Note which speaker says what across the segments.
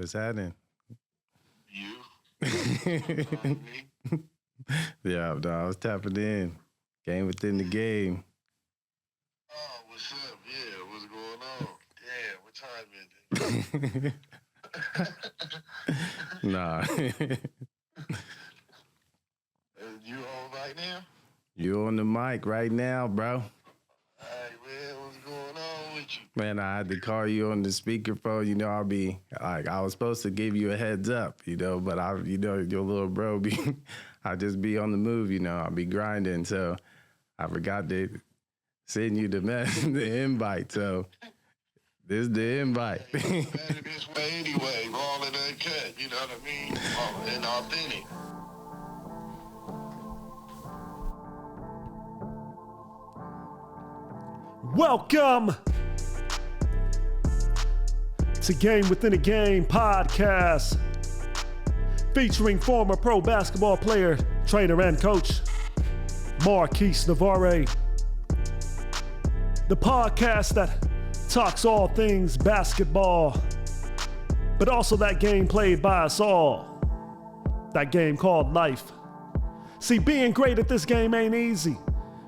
Speaker 1: What's happening?
Speaker 2: You? Me?
Speaker 1: Yeah, no, I was tapping in. Game within the game.
Speaker 2: Oh, what's up? Yeah, what's going on? Damn, what time is it?
Speaker 1: Nah.
Speaker 2: You on right now?
Speaker 1: You on the mic right now, bro.
Speaker 2: Hey, man, what's going on with you?
Speaker 1: Man, I had to call you on the speakerphone. You know, I'll be like, I was supposed to give you a heads up, but your little bro I just be on the move, I'll be grinding. So I forgot to send you the invite. So this is the invite.
Speaker 2: Better this way anyway, raw and uncut, you know what I mean? And authentic.
Speaker 3: Welcome to Game Within a Game podcast, featuring former pro basketball player, trainer, and coach, Marquis Navarre. The podcast that talks all things basketball, but also that game played by us all, that game called life. See, being great at this game ain't easy.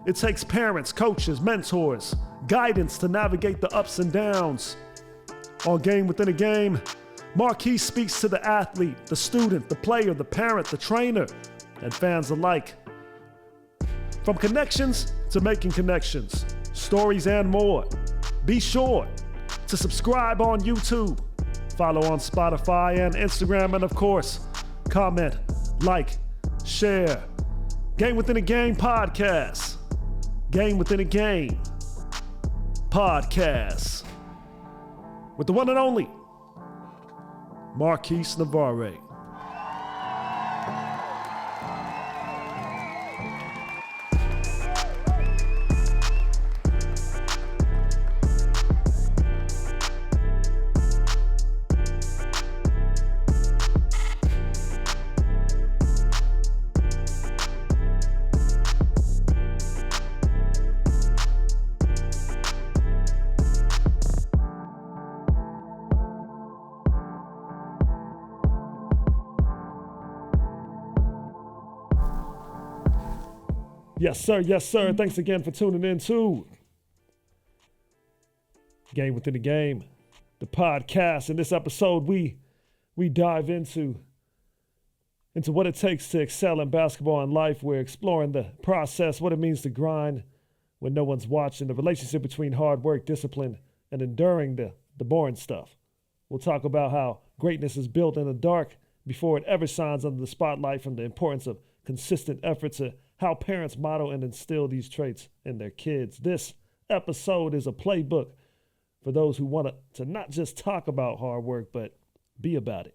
Speaker 3: It takes parents, coaches, mentors, guidance to navigate the ups and downs. On Game Within a Game, Marquis speaks to the athlete, the student, the player, the parent, the trainer, and fans alike. From connections to making connections, stories and more. Be sure to subscribe on YouTube, follow on Spotify and Instagram, and of course, comment, like, share. Game Within a Game podcast. Game Within a Game podcast with the one and only Marquis Navarre. Yes, sir. Yes, sir. Thanks again for tuning in to Game Within the Game, the podcast. In this episode, we dive into what it takes to excel in basketball and life. We're exploring the process, what it means to grind when no one's watching, the relationship between hard work, discipline, and enduring the boring stuff. We'll talk about how greatness is built in the dark before it ever shines under the spotlight, from the importance of consistent effort to how parents model and instill these traits in their kids. This episode is a playbook for those who want to not just talk about hard work, but be about it.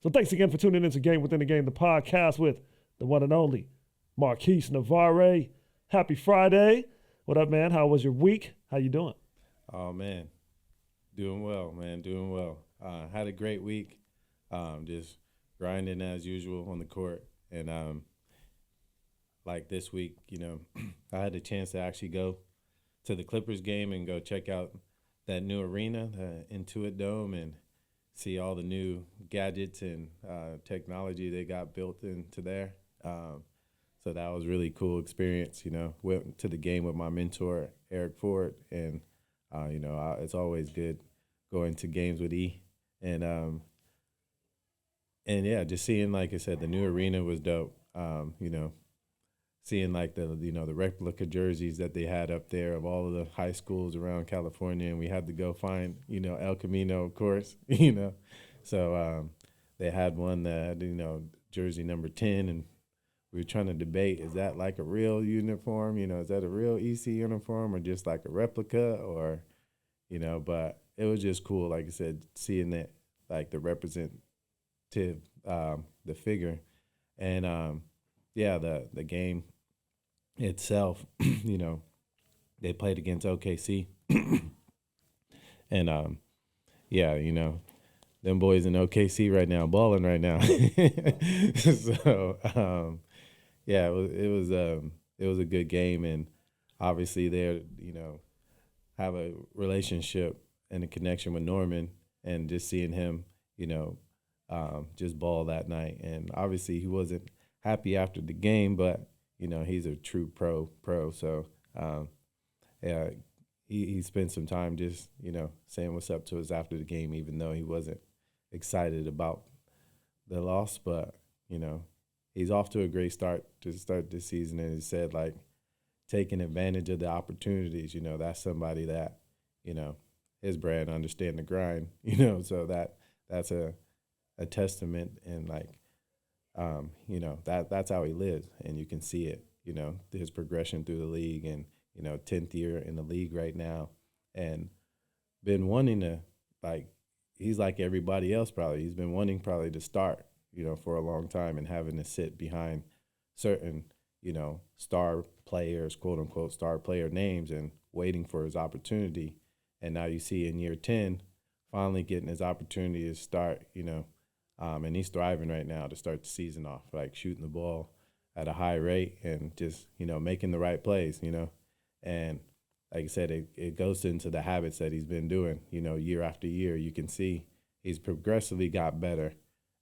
Speaker 3: So thanks again for tuning into Game Within the Game, the podcast with the one and only Marquis Navarre. Happy Friday. What up, man? How was your week? How you doing?
Speaker 1: Oh, man. Doing well, man. Doing well. Had a great week. Just grinding as usual on the court. And like this week, I had a chance to actually go to the Clippers game and go check out that new arena, the Intuit Dome, and see all the new gadgets and technology they got built into there. So that was really cool experience. Went to the game with my mentor, Eric Ford, and it's always good going to games with E. And yeah, just seeing, like I said, the new arena was dope. Seeing like the replica jerseys that they had up there of all of the high schools around California, and we had to go find El Camino, of course. So they had one that had jersey number 10, and we were trying to debate, is that like a real uniform? Is that a real EC uniform or just like a replica? Or but it was just cool, like I said, seeing that, like the representative, the figure, and yeah, the game itself, they played against OKC. And yeah, them boys in OKC right now, balling right now. So yeah, it was a good game, and obviously they're have a relationship and a connection with Norman, and just seeing him just ball that night. And obviously he wasn't happy after the game, but he's a true pro. So yeah, he spent some time just saying what's up to us after the game, even though he wasn't excited about the loss. But he's off to a great start to start this season, and he said like taking advantage of the opportunities. That's somebody that his brand understand the grind. So that's a testament, and that's how he lives, and you can see it. His progression through the league, and 10th year in the league right now, and been wanting to he's like everybody else probably. He's been wanting probably to start for a long time, and having to sit behind certain star players, quote unquote star player names, and waiting for his opportunity. And now you see in year 10 finally getting his opportunity to start, and he's thriving right now to start the season off, like shooting the ball at a high rate and just, making the right plays, And like I said, it goes into the habits that he's been doing, year after year. You can see he's progressively got better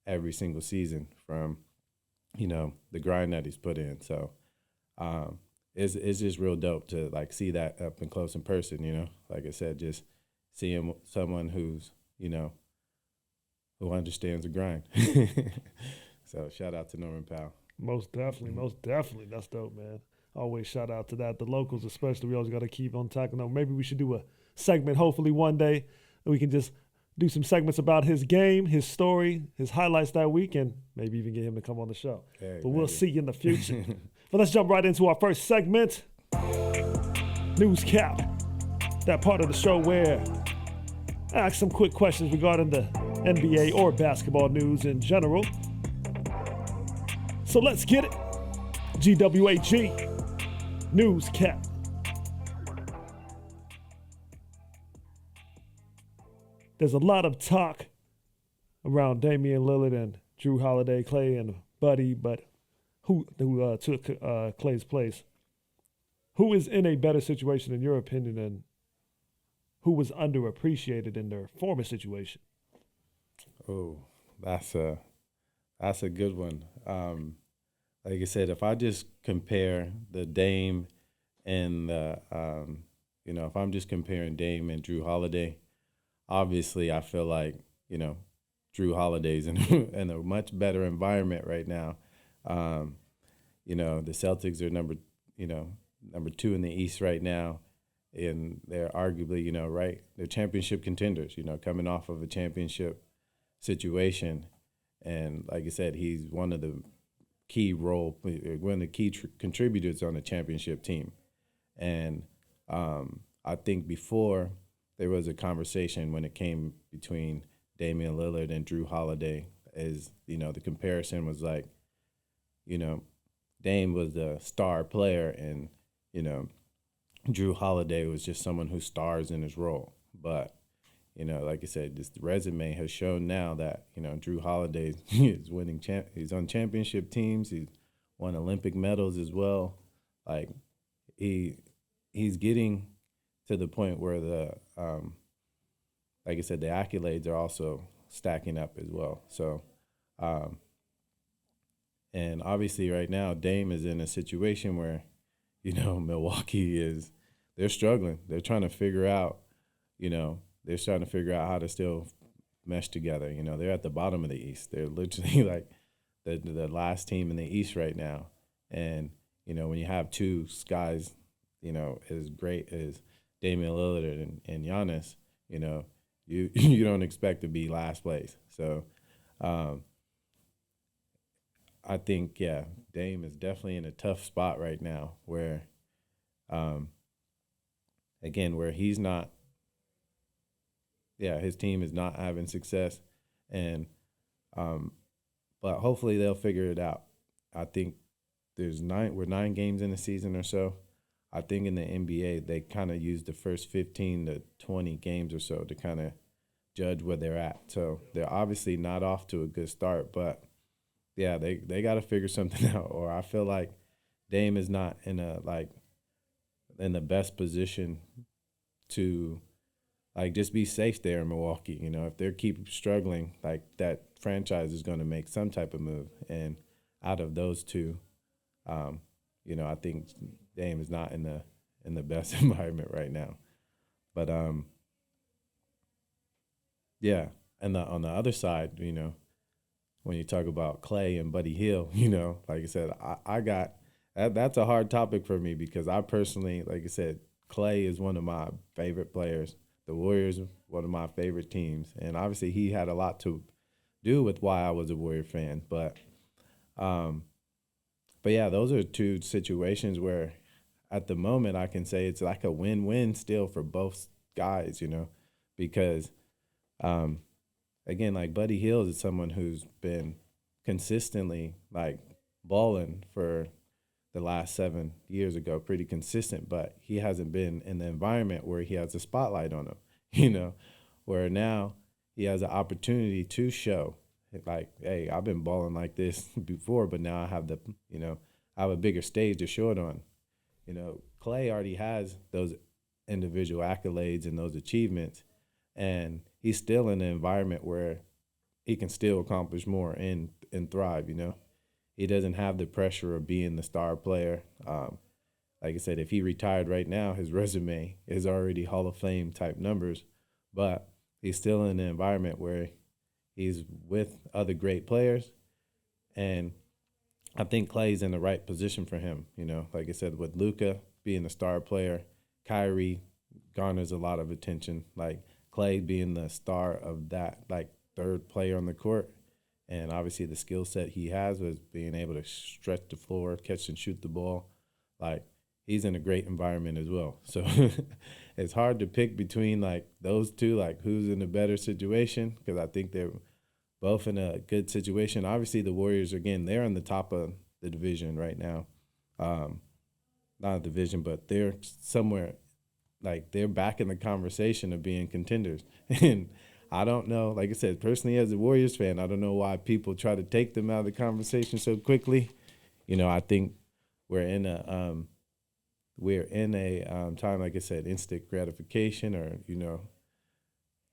Speaker 1: every single season from, the grind that he's put in. So it's just real dope to see that up and close in person, Like I said, just seeing someone who's, who understands the grind. So shout out to Norman Powell.
Speaker 3: Most definitely. That's dope, man. Always shout out to that. The locals especially, we always got to keep on talking them. Maybe we should do a segment, hopefully one day, and we can just do some segments about his game, his story, his highlights that week, and maybe even get him to come on the show.
Speaker 1: Hey,
Speaker 3: but we'll see in the future. But let's jump right into our first segment, News Cap. That part of the show where I ask some quick questions regarding the NBA or basketball news in general. So let's get it. GWAG, News Cap. There's a lot of talk around Damian Lillard and Drew Holiday, Clay and Buddy, but who took Clay's place? Who is in a better situation in your opinion, and who was underappreciated in their former situation?
Speaker 1: Oh, that's a good one. Like I said, if I just compare the Dame and the, if I'm just comparing Dame and Drew Holiday, obviously I feel like, Drew Holiday's in a much better environment right now. The Celtics are number 2 in the East right now, and they're arguably, they're championship contenders, coming off of a championship situation. And like I said, he's one of the key contributors on the championship team. And I think before there was a conversation when it came between Damian Lillard and Drew Holiday, as the comparison was like, Dame was the star player, and Drew Holiday was just someone who stars in his role. But like I said, this resume has shown now that Drew Holiday is winning. He's on championship teams. He's won Olympic medals as well. Like he's getting to the point where the like I said, the accolades are also stacking up as well. So, and obviously right now Dame is in a situation where Milwaukee they're struggling. They're trying to figure out how to still mesh together. They're at the bottom of the East. They're literally like the last team in the East right now. And, when you have two guys, as great as Damian Lillard and Giannis, you don't expect to be last place. So I think, Dame is definitely in a tough spot right now where, where he's not, his team is not having success, and but hopefully they'll figure it out. I think we're 9 games in the season or so. I think in the NBA they kind of use the first 15 to 20 games or so to kind of judge where they're at. So they're obviously not off to a good start, but they got to figure something out. Or I feel like Dame is not in the best position to like just be safe there in Milwaukee. You know, if they keep struggling, like that franchise is going to make some type of move. And out of those two, you know, I think Dame is not in the best environment right now. But yeah, and on the other side, you know, when you talk about Clay and Buddy Hield, you know, like I said, I got that's a hard topic for me because I personally, like I said, Clay is one of my favorite players. The Warriors, one of my favorite teams, and obviously he had a lot to do with why I was a Warrior fan. But yeah, those are two situations where, at the moment, I can say it's like a win-win still for both guys, you know, because again, like Buddy Hield is someone who's been consistently like balling for the last 7 years ago, pretty consistent, but he hasn't been in the environment where he has a spotlight on him, you know, where now he has an opportunity to show like, hey, I've been balling like this before, but now I have I have a bigger stage to show it on. You know, Clay already has those individual accolades and those achievements, and he's still in an environment where he can still accomplish more and thrive, you know. He doesn't have the pressure of being the star player. Like I said, if he retired right now, his resume is already Hall of Fame type numbers, but he's still in an environment where he's with other great players, and I think Clay's in the right position for him. You know, like I said, with Luka being the star player, Kyrie garners a lot of attention. Like Clay being the star of that, like third player on the court, and obviously the skill set he has was being able to stretch the floor, catch and shoot the ball. Like he's in a great environment as well. So it's hard to pick between like those two, like who's in a better situation, because I think they're both in a good situation. Obviously the Warriors, again, they're on the top of the division right now. Not a division, but they're somewhere, like they're back in the conversation of being contenders. And I don't know, like I said, personally as a Warriors fan, I don't know why people try to take them out of the conversation so quickly. You know, I think we're in a time, like I said, instant gratification, or, you know,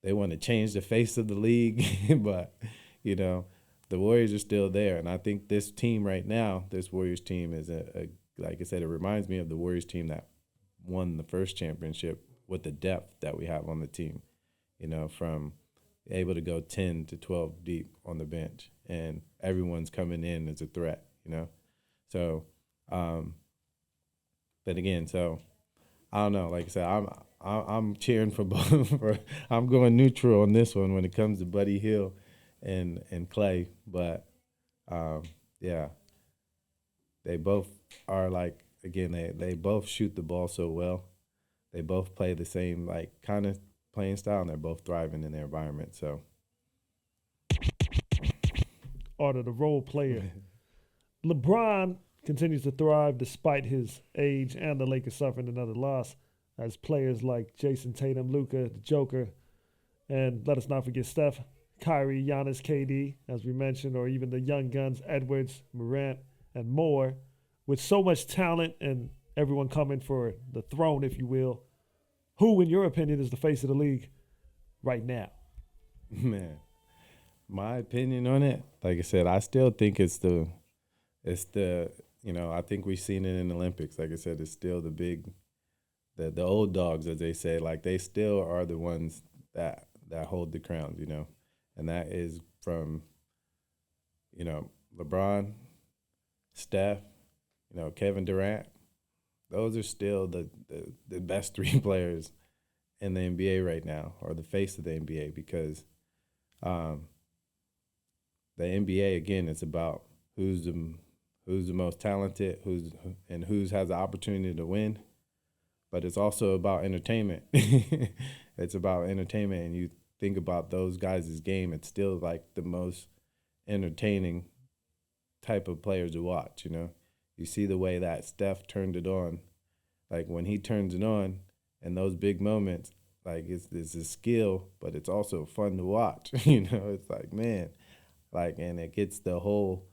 Speaker 1: they want to change the face of the league. But, you know, the Warriors are still there. And I think this team right now, this Warriors team is like I said, it reminds me of the Warriors team that won the first championship with the depth that we have on the team, you know, from able to go 10 to 12 deep on the bench, and everyone's coming in as a threat, you know. So, but again, so I don't know. Like I said, I'm cheering for both. I'm going neutral on this one when it comes to Buddy Hield and Clay, but yeah, they both are like, again, they both shoot the ball so well. They both play the same like kind of playing style, and they're both thriving in their environment. So,
Speaker 3: Art of the role player. LeBron continues to thrive despite his age and the Lakers suffering another loss, as players like Jason Tatum, Luka, the Joker, and let us not forget Steph, Kyrie, Giannis, KD, as we mentioned, or even the young guns, Edwards, Morant, and more, with so much talent and everyone coming for the throne, if you will. Who, in your opinion, is the face of the league right now?
Speaker 1: man, my opinion on it, like I said, I still think it's the, you know, I think we've seen it in the Olympics. Like I said, it's still the old dogs, as they say, like they still are the ones that hold the crowns, you know, and that is from, you know, LeBron, Steph, you know, Kevin Durant. Those are still the best three players in the NBA right now, or the face of the NBA, because the NBA, again, it's about who's the most talented, who's has the opportunity to win, but it's also about entertainment. It's about entertainment, and you think about those guys' game, it's still like the most entertaining type of players to watch, you know. You see the way that Steph turned it on. Like when he turns it on in those big moments, like it's a skill, but it's also fun to watch. You know, it's like, man, like, and it gets the whole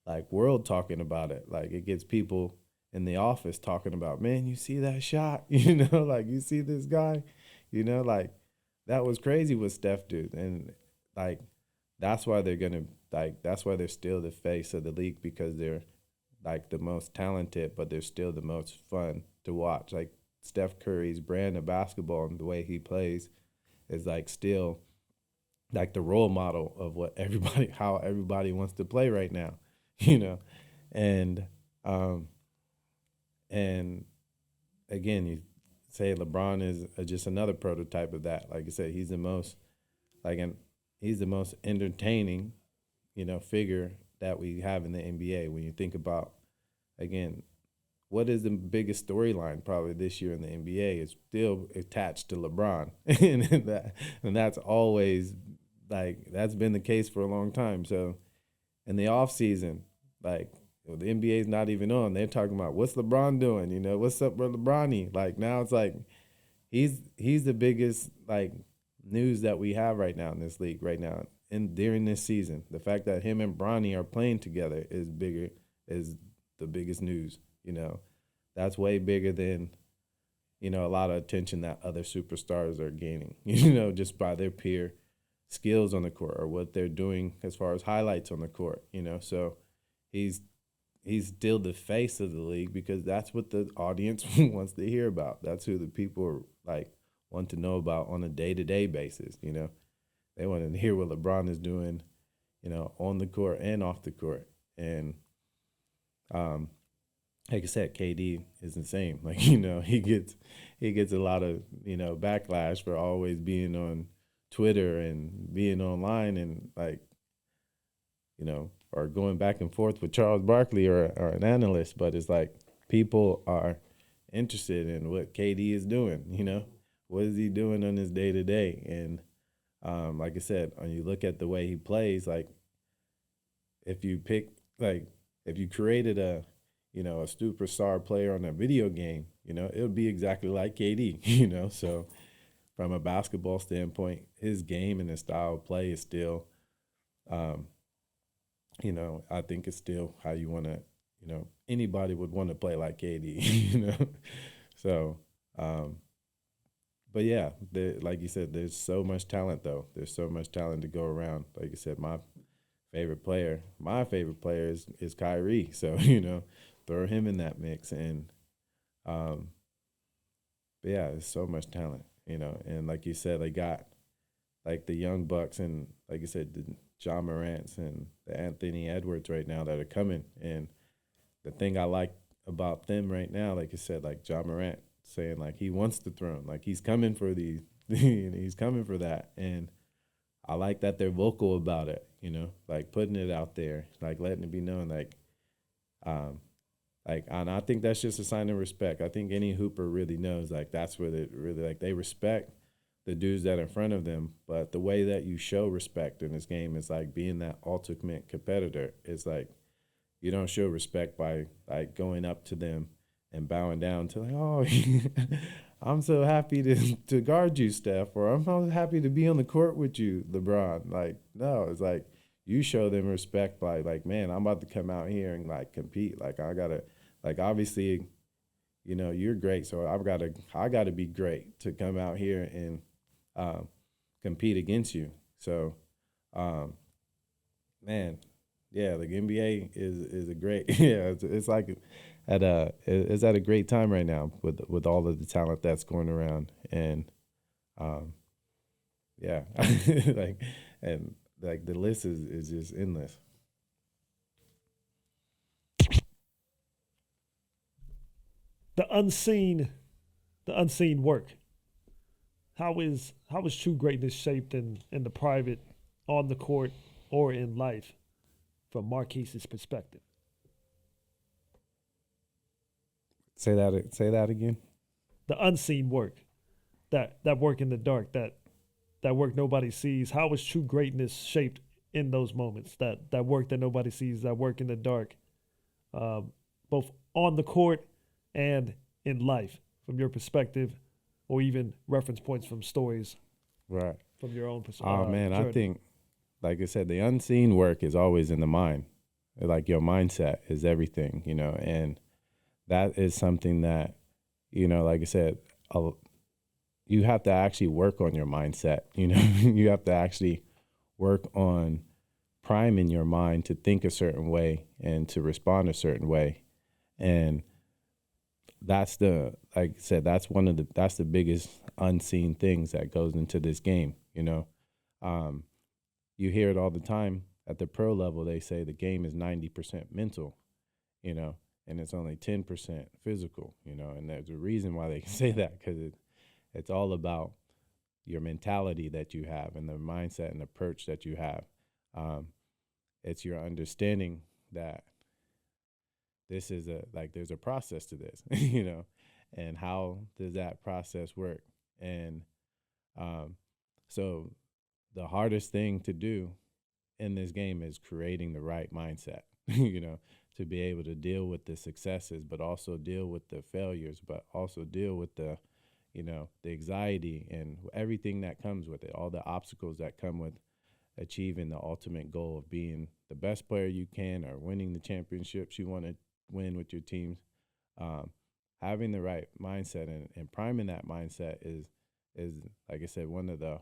Speaker 1: like world talking about it. Like it gets people in the office talking about, man, you see that shot? You know, like you see this guy, you know, like that was crazy what Steph did. And like that's why that's why they're still the face of the league, because they're like the most talented, but they're still the most fun to watch. Like Steph Curry's brand of basketball and the way he plays is like still like the role model of what everybody how everybody wants to play right now, you know. And um and again, you say LeBron is just another prototype of that. Like I said, he's the most like an he's the most entertaining, figure that we have in the NBA. When you think about, again, what is the biggest storyline probably this year in the NBA is still attached to LeBron, and that's always like that's been the case for a long time. So in the off season, like the NBA is not even on. They're talking about what's LeBron doing, what's up with LeBron? Like now it's like he's the biggest like news that we have right now in this league right now and during this season. The fact that him and Bronny are playing together is the biggest news. That's way bigger than a lot of attention that other superstars are gaining. Just by their peer skills on the court or what they're doing as far as highlights on the court. So he's still the face of the league because that's what the audience wants to hear about. That's who the people like want to know about on a day-to-day basis. They want to hear what LeBron is doing, on the court and off the court. And like I said, KD is insane. Like, he gets a lot of, backlash for always being on Twitter and being online and like, or going back and forth with Charles Barkley or an analyst. But it's like people are interested in what KD is doing, what is he doing on his day-to-day? And like I said, when you look at the way he plays, like if you created a superstar player on a video game, it would be exactly like KD, So from a basketball standpoint, his game and his style of play is still, I think it's still how you want to, anybody would want to play like KD, So, but yeah, like you said, there's so much talent though. There's so much talent to go around. Like I said, my favorite player is Kyrie. So, throw him in that mix. And, but yeah, there's so much talent, and like you said, they got like the young Bucks and like I said, the John Morants and the Anthony Edwards right now that are coming. And the thing I like about them right now, like I said, like John Morant saying like he wants the throne, like he's coming for these, he's coming for that. And I like that they're vocal about it, like putting it out there, like letting it be known, and I think that's just a sign of respect. I think any hooper really knows, like that's where they really like they respect the dudes that are in front of them. But the way that you show respect in this game is like being that ultimate competitor. It's like you don't show respect by like going up to them and bowing down to like, oh, I'm so happy to guard you, Steph, or I'm so happy to be on the court with you, LeBron. Like, no, it's like you show them respect by like, man, I'm about to come out here and like compete. Like I gotta, like obviously, you're great, so I gotta be great to come out here and compete against you. So, man, yeah, the NBA is a great yeah. It's like it's at a great time right now with all of the talent that's going around. And yeah, like the list is just endless.
Speaker 3: The unseen work. How is true greatness shaped in the private, on the court, or in life, from Marquis's perspective?
Speaker 1: Say that again.
Speaker 3: The unseen work, that work in the dark, that work nobody sees. How is true greatness shaped in those moments? That work that nobody sees, that work in the dark, both on the court and in life, from your perspective, or even reference points from stories,
Speaker 1: Right.
Speaker 3: from your own perspective.
Speaker 1: Oh man, I think, like I said, the unseen work is always in the mind. Like your mindset is everything, and that is something that, like I said, you have to actually work on your mindset. You have to actually work on priming your mind to think a certain way and to respond a certain way. And like I said, that's the biggest unseen things that goes into this game. You hear it all the time at the pro level. They say the game is 90% mental, and it's only 10% physical, and there's a reason why they can say that, because it's all about your mentality that you have and the mindset and approach that you have. It's your understanding that this is there's a process to this, and how does that process work? And so the hardest thing to do in this game is creating the right mindset, to be able to deal with the successes, but also deal with the failures, but also deal with the anxiety and everything that comes with it, all the obstacles that come with achieving the ultimate goal of being the best player you can or winning the championships you want to win with your teams. Having the right mindset and priming that mindset is, like I said, one of the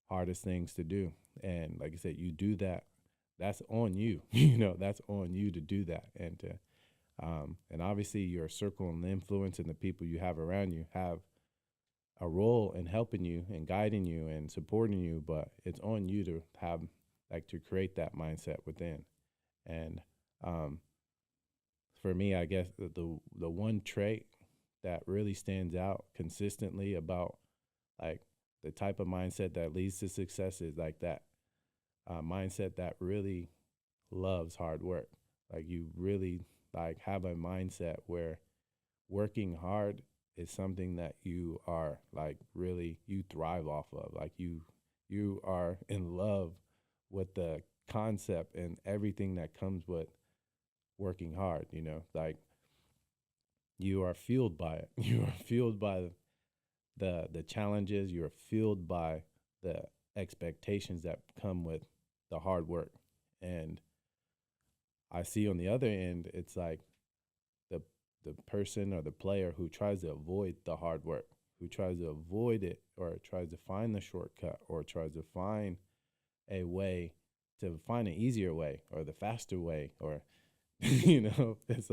Speaker 1: hardest things to do. And like I said, you do that, that's on you. That's on you to do that. And obviously your circle and influence and the people you have around you have a role in helping you and guiding you and supporting you, but it's on you to have, to create that mindset within. And for me, I guess the one trait that really stands out consistently about the type of mindset that leads to success is that mindset that really loves hard work. You really have a mindset where working hard is something that you are really, you thrive off of. You are in love with the concept and everything that comes with working hard, you are fueled by it. You are fueled by the challenges. You're fueled by the expectations that come with the hard work. And I see on the other end, it's the person or the player who tries to avoid the hard work, who tries to avoid it, or tries to find the shortcut, or tries to find a way to find an easier way or the faster way, or it's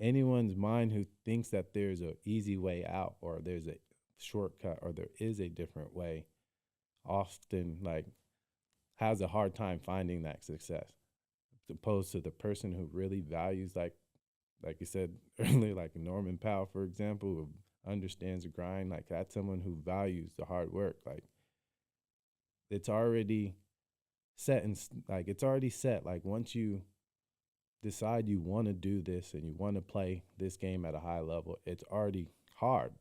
Speaker 1: anyone's mind who thinks that there's an easy way out or there's a shortcut or there is a different way often has a hard time finding that success, as opposed to the person who really values, like you said earlier, Norman Powell, for example, who understands the grind. That's someone who values the hard work. It's already set, and it's already set. Once you decide you want to do this and you want to play this game at a high level, it's already hard,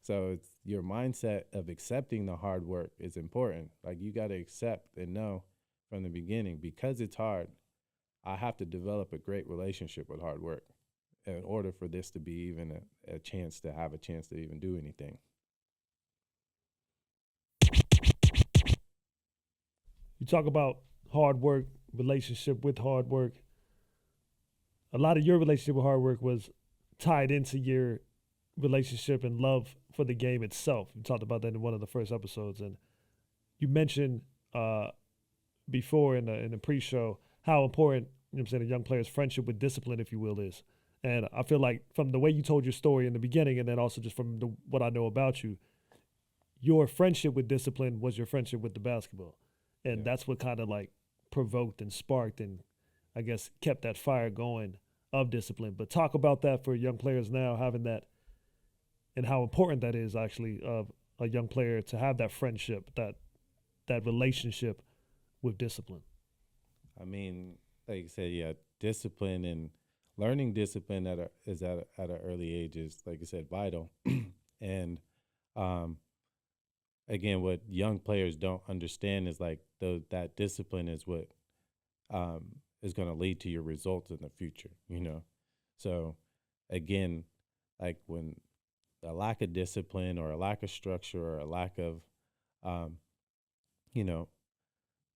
Speaker 1: So it's your mindset of accepting the hard work is important. You got to accept and know from the beginning, because it's hard, I have to develop a great relationship with hard work in order for this to be even a chance to have a chance to even do anything.
Speaker 3: You talk about hard work, relationship with hard work. A lot of your relationship with hard work was tied into your relationship and love for the game itself. You talked about that in one of the first episodes, and you mentioned before in the pre-show how important, a young player's friendship with discipline, if you will, is. And I feel like from the way you told your story in the beginning, and then also just from what I know about you, your friendship with discipline was your friendship with the basketball. And that's what kind of provoked and sparked and I guess kept that fire going of discipline. But talk about that for young players now, having that, and how important that is actually of a young player to have that friendship, that relationship with discipline.
Speaker 1: I mean, like I said, discipline and learning discipline at an early age is, like I said, vital. And again, what young players don't understand is that discipline is what is going to lead to your results in the future. So again, when a lack of discipline or a lack of structure or a lack of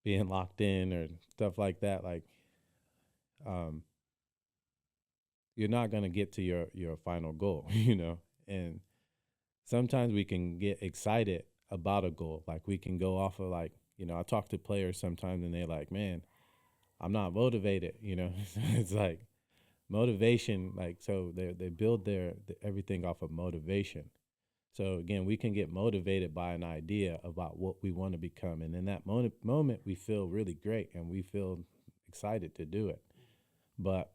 Speaker 1: being locked in or stuff like that, you're not going to get to your final goal, and sometimes we can get excited about a goal. Like we can go off of like, I talk to players sometimes and they're like, man, I'm not motivated, It's like motivation, like so they build everything off of motivation. So again, we can get motivated by an idea about what we want to become, and in that moment we feel really great and we feel excited to do it. But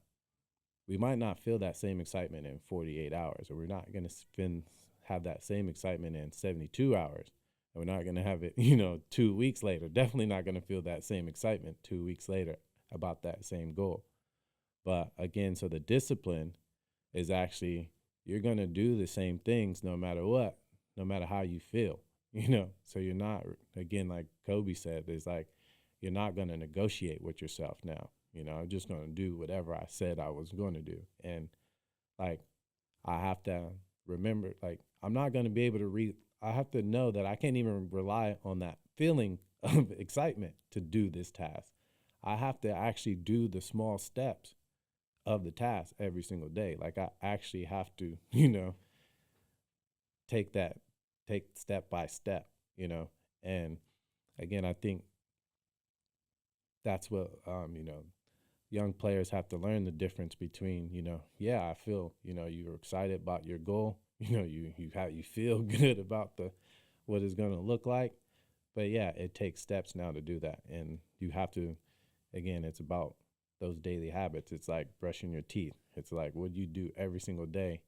Speaker 1: we might not feel that same excitement in 48 hours, or we're not going to have that same excitement in 72 hours. And we're not going to have it, 2 weeks later. Definitely not going to feel that same excitement 2 weeks later about that same goal. But again, so the discipline is actually, you're going to do the same things no matter what, no matter how you feel, So you're not, again, like Kobe said, it's like, you're not going to negotiate with yourself now. I'm just going to do whatever I said I was going to do. And like, I have to remember, like, I'm not going to be able to I have to know that I can't even rely on that feeling of excitement to do this task. I have to actually do the small steps of the task every single day. Like I actually have to, take step by step, and again, I think that's what, young players have to learn the difference between, yeah, I feel, you're excited about your goal, you feel good about what it's going to look like. But yeah, it takes steps now to do that. And you have to, again, it's about those daily habits. It's like brushing your teeth. It's like what you do every single day.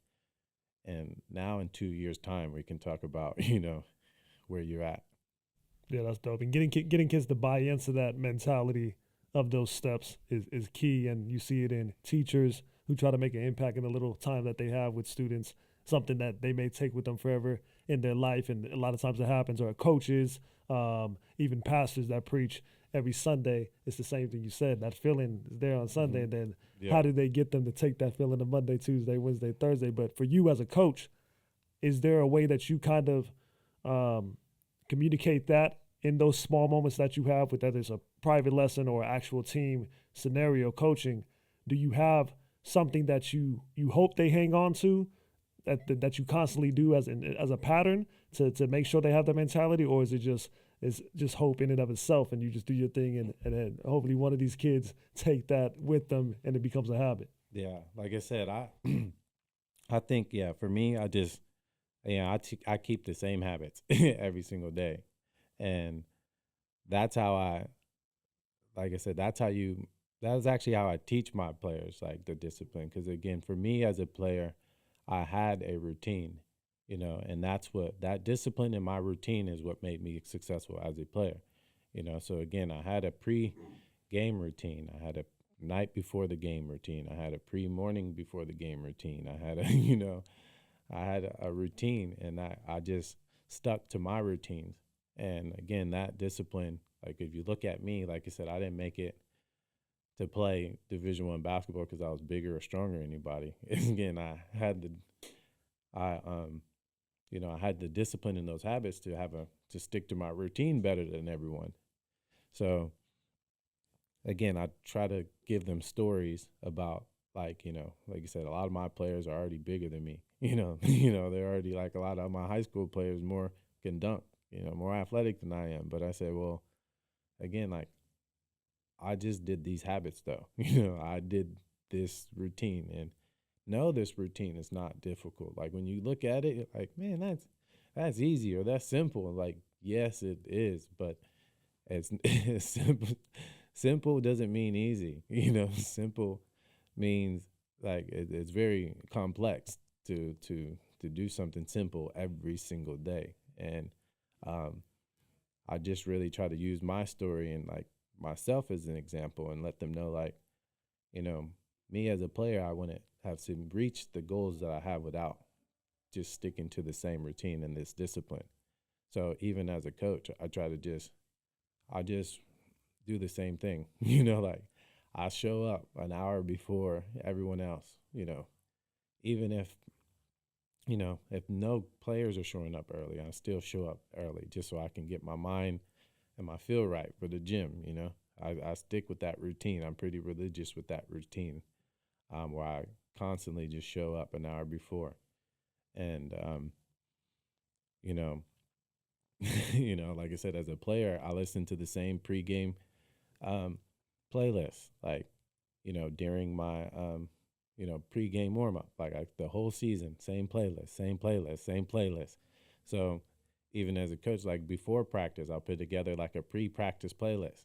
Speaker 1: And now in 2 years' time, we can talk about, where you're at.
Speaker 3: Yeah, that's dope. And getting kids to buy into that mentality of those steps is key. And you see it in teachers who try to make an impact in the little time that they have with students, something that they may take with them forever in their life. And a lot of times it happens, or coaches, even pastors that preach every Sunday. It's the same thing you said. That feeling is there on Sunday. And then how do they get them to take that feeling to Monday, Tuesday, Wednesday, Thursday? But for you as a coach, is there a way that you kind of communicate that in those small moments that you have, with whether it's a private lesson or actual team scenario coaching? Do you have something that you hope they hang on to, that you constantly do as a pattern to make sure they have that mentality, or is it just hope in and of itself, and you just do your thing, and then hopefully one of these kids take that with them and it becomes a habit?
Speaker 1: Yeah, like I said, I think, yeah, for me, I keep the same habits every single day. And that's how like I said, that's actually how I teach my players, like the discipline. Because again, for me as a player, I had a routine, and that discipline in my routine is what made me successful as a player, So again, I had a pre-game routine. I had a night before the game routine. I had a pre-morning before the game routine. I had I had a routine, and I just stuck to my routines. And again, that discipline, like if you look at me, like I said, I didn't make it to play Division I basketball because I was bigger or stronger than anybody. Again, I had the discipline in those habits to stick to my routine better than everyone. So again, I try to give them stories about, like you said, a lot of my players are already bigger than me. They're already, like, a lot of my high school players more can dunk, more athletic than I am. But I said, well, again, like, I just did these habits though. I did this routine, and no, this routine is not difficult. Like when you look at it, you're like, man, that's easy, or that's simple. Like, yes, it is, but it's simple. Simple doesn't mean easy. Simple means like it's very complex to do something simple every single day. And I just really try to use my story and like myself as an example, and let them know, like, me as a player, I wouldn't have to reach the goals that I have without just sticking to the same routine and this discipline. So even as a coach, I just do the same thing. Like I show up an hour before everyone else, even if no players are showing up early, I still show up early just so I can get my mind and my feel right for the gym. I stick with that routine. I'm pretty religious with that routine, where I constantly just show up an hour before. And you know, like I said, as a player, I listen to the same pregame um, playlist, like, during my, pregame warm up, like the whole season, same playlist, same playlist, same playlist. So even as a coach, like before practice, I'll put together like a pre-practice playlist,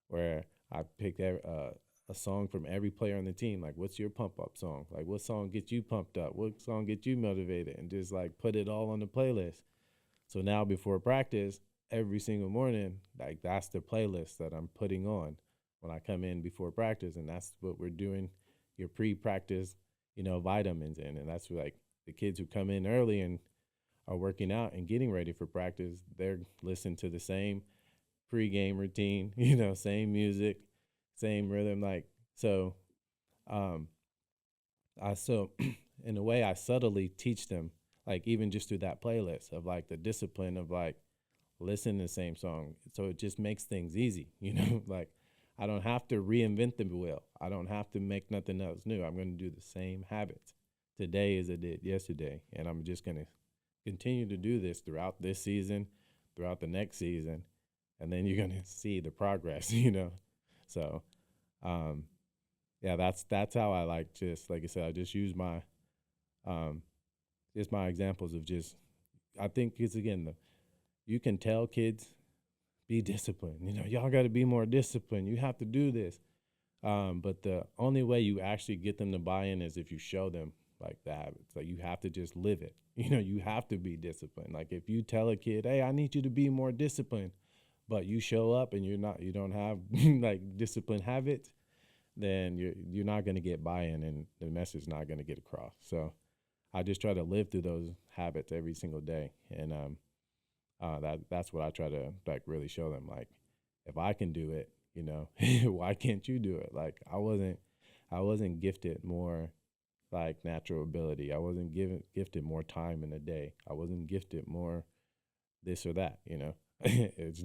Speaker 1: where I pick a song from every player on the team. Like, what's your pump up song? Like, what song gets you pumped up? What song gets you motivated? And just like put it all on the playlist. So now before practice, every single morning, like that's the playlist that I'm putting on when I come in before practice. And that's what we're doing your pre-practice, vitamins in. And that's like the kids who come in early and are working out and getting ready for practice, they're listening to the same pregame routine, same music, same rhythm. Like, so, um, so in a way I subtly teach them, like even just through that playlist of like the discipline of like listen to the same song. So it just makes things easy, like I don't have to reinvent the wheel. I don't have to make nothing else new. I'm going to do the same habits today as I did yesterday. And I'm just going to continue to do this throughout this season, throughout the next season. And then you're going to see the progress, So, yeah, that's how I like, just like I said, I just use my, just my examples of just, I think it's again, you can tell kids, be disciplined. Y'all got to be more disciplined. You have to do this. But the only way you actually get them to buy in is if you show them like the habits. Like you have to just live it. You have to be disciplined. Like if you tell a kid, hey, I need you to be more disciplined, but you show up and you don't have like disciplined habits, then you're not going to get buy-in and the message is not going to get across. So I just try to live through those habits every single day. And that's what I try to like really show them. Like if I can do it, why can't you do it? Like I wasn't gifted more like natural ability. I wasn't gifted more time in a day. I wasn't gifted more this or that, It's,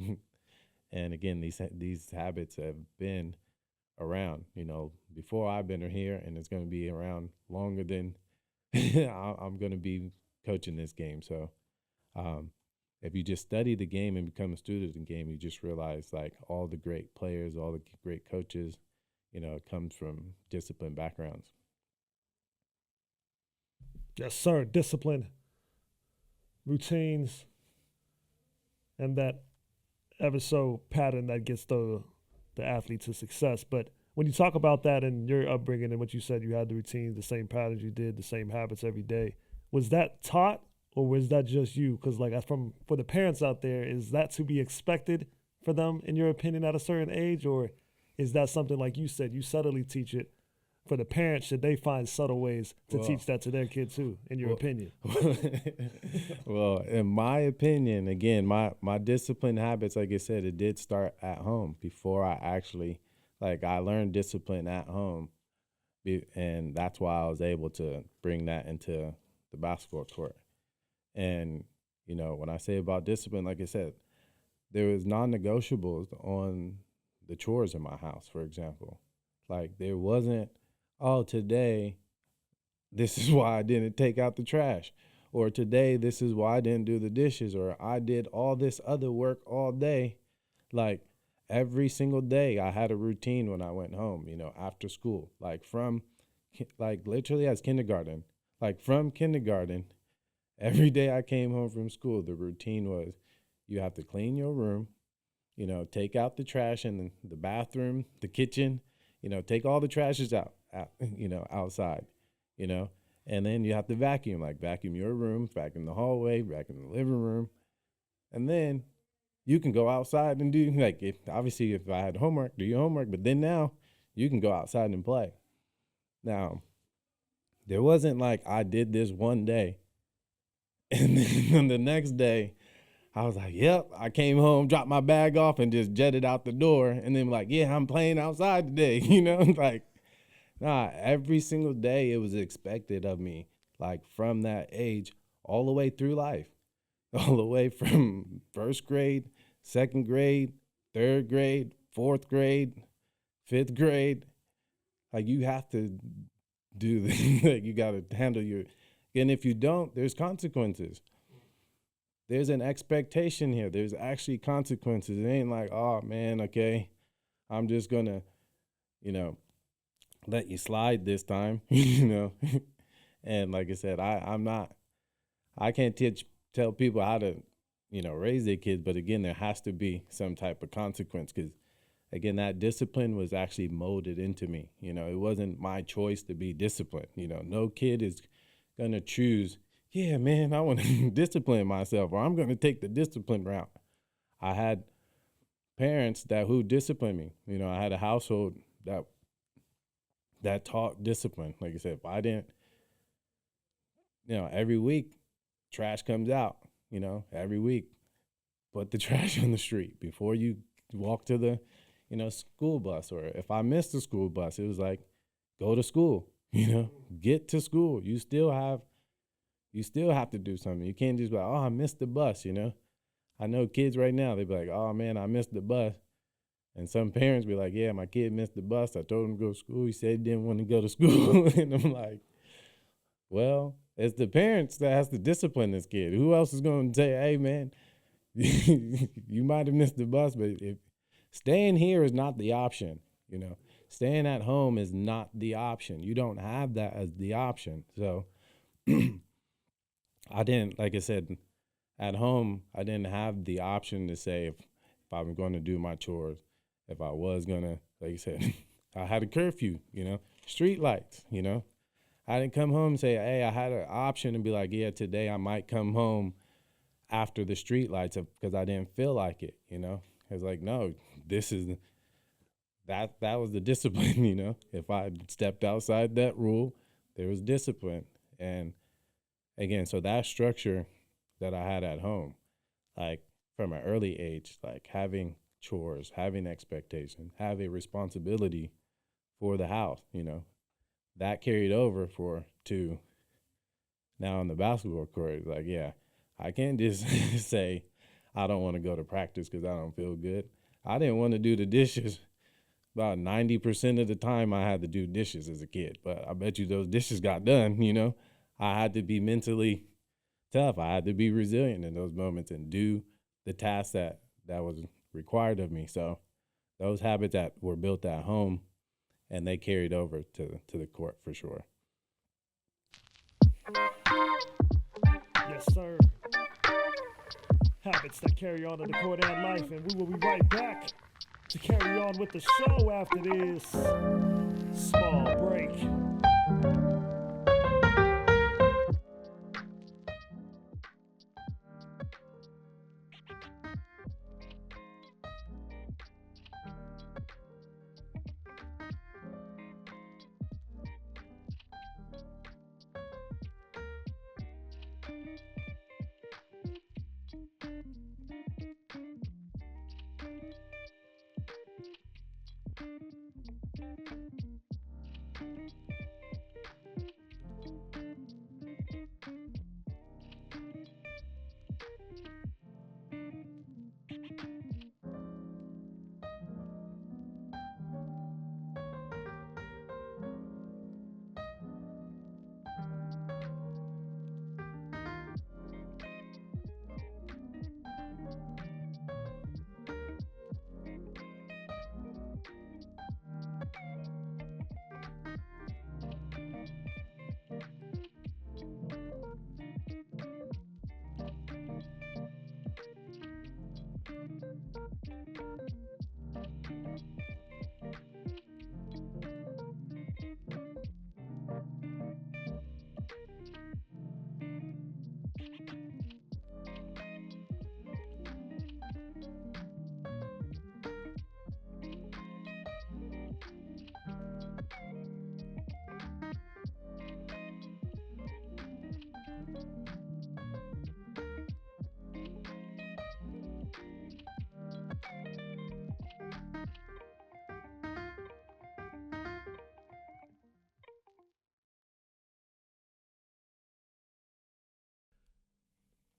Speaker 1: and again, these habits have been around, before I've been here, and it's going to be around longer than I'm going to be coaching this game. So if you just study the game and become a student of the game, you just realize like all the great players, all the great coaches, it comes from disciplined backgrounds.
Speaker 3: Yes, sir. Discipline, routines, and that ever so pattern that gets the athlete to success. But when you talk about that and your upbringing and what you said, you had the routines, the same patterns you did, the same habits every day. Was that taught or was that just you? Because like for the parents out there, is that to be expected for them, in your opinion, at a certain age? Or is that something, like you said, you subtly teach it? For the parents, should they find subtle ways to teach that to their kids too, in your opinion?
Speaker 1: Well, in my opinion, again, my discipline habits, like I said, it did start at home before I actually, I learned discipline at home. And that's why I was able to bring that into the basketball court. And, when I say about discipline, like I said, there was non-negotiables on the chores in my house, for example. Like there wasn't, oh, today, this is why I didn't take out the trash. Or today, this is why I didn't do the dishes. Or I did all this other work all day. Like every single day, I had a routine when I went home, after school. Literally as kindergarten. Like from kindergarten, every day I came home from school, the routine was you have to clean your room, take out the trash in the bathroom, the kitchen, take all the trashes out, outside, and then you have to vacuum your room, vacuum the hallway, vacuum the living room. And then you can go outside and do if I had homework, do your homework, but then now you can go outside and play. Now, there wasn't like I did this one day and then the next day I was like, yep, I came home, dropped my bag off and just jetted out the door. And then yeah, I'm playing outside today, Nah, every single day it was expected of me, from that age all the way through life, all the way from first grade, second grade, third grade, fourth grade, fifth grade. You have to do this. You got to handle and if you don't, there's consequences. there's an expectation here. There's actually consequences. It ain't like, oh man, okay, I'm just gonna, let you slide this time, And like I said, I can't tell people how to, raise their kids. But again, there has to be some type of consequence because, again, that discipline was actually molded into me. It wasn't my choice to be disciplined. No kid is going to choose, yeah, man, I want to discipline myself or I'm going to take the discipline route. I had parents who disciplined me. I had a household that taught discipline. Like I said, if I didn't, every week trash comes out, every week, put the trash on the street before you walk to the, school bus. Or if I missed the school bus, it was like, go to school, get to school. You still have to do something. You can't just be like, oh, I missed the bus, I know kids right now, they be like, oh man, I missed the bus. And some parents be like, yeah, my kid missed the bus. I told him to go to school. He said he didn't want to go to school. And I'm like, well, it's the parents that has to discipline this kid. Who else is going to say, hey, man, you might have missed the bus, but if staying here is not the option, Staying at home is not the option. You don't have that as the option. So I didn't, like I said, at home, I didn't have the option to say if I'm going to do my chores, if I was going to, like I said, I had a curfew, street lights, I didn't come home and say, hey, I had an option and be like, yeah, today I might come home after the street lights because I didn't feel like it, It's like, no, that was the discipline, If I stepped outside that rule, there was discipline. And again, so that structure that I had at home, like from an early age, like having chores, having expectation, having responsibility for the house, that carried over to now on the basketball court. Like, yeah, I can't just say I don't want to go to practice because I don't feel good. I didn't want to do the dishes. About 90% of the time I had to do dishes as a kid, but I bet you those dishes got done, I had to be mentally tough. I had to be resilient in those moments and do the tasks that was required of me. So those habits that were built at home, and they carried over to the court for sure.
Speaker 3: Yes, sir. Habits that carry on to the court and life, and we will be right back to carry on with the show after this small break.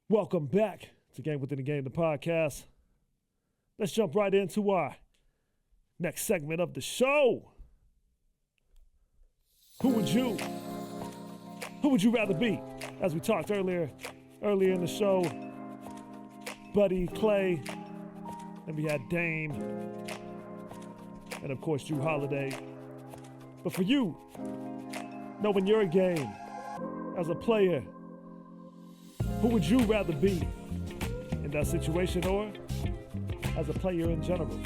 Speaker 3: Welcome back to Game Within the Game, the podcast. Let's jump right into our next segment of the show. Who would you rather be? As we talked earlier in the show, Buddy, Clay, and we had Dame, and of course Drew Holiday. But for you, knowing your game as a player, who would you rather be in that situation or as a player in general?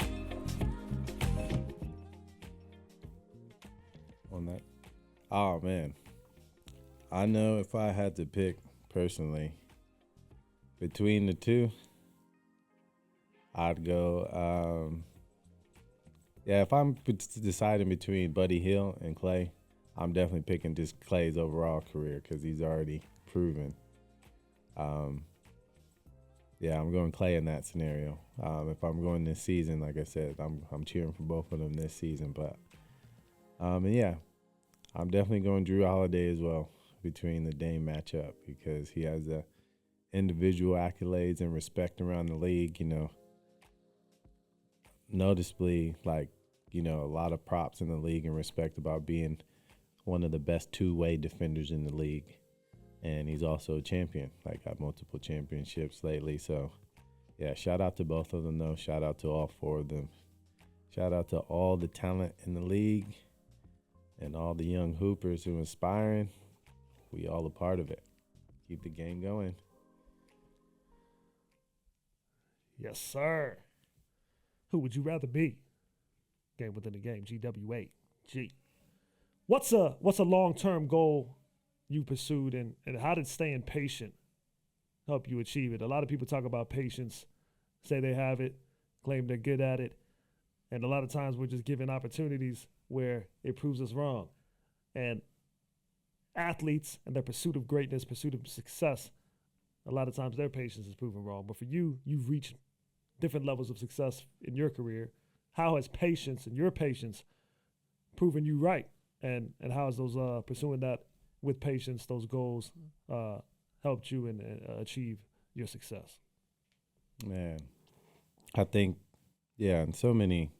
Speaker 1: On that. Oh man. I know if I had to pick personally between the two, I'd go if I'm deciding between Buddy Hield and Clay, I'm definitely picking just Clay's overall career because he's already proven. I'm going Clay in that scenario. If I'm going this season, like I said, I'm cheering for both of them this season. But I'm definitely going Drew Holiday as well between the Dame matchup because he has the individual accolades and respect around the league. Noticeably, a lot of props in the league and respect about being one of the best two-way defenders in the league. And he's also a champion, got multiple championships lately. So, yeah, shout out to both of them, though. Shout out to all four of them. Shout out to all the talent in the league and all the young hoopers who are inspiring. We all a part of it. Keep the game going.
Speaker 3: Yes, sir. Who would you rather be? Game within the game, GWA-G. What's a long-term goal you pursued, and how did staying patient help you achieve it? A lot of people talk about patience, say they have it, claim they're good at it, and a lot of times we're just given opportunities where it proves us wrong. And athletes and their pursuit of greatness, pursuit of success, a lot of times their patience is proven wrong. But for you, you've reached different levels of success in your career. How has patience and your patience proven you right? And how has those pursuing that with patience, those goals, helped you and achieve your success?
Speaker 1: Man, I think, and so many,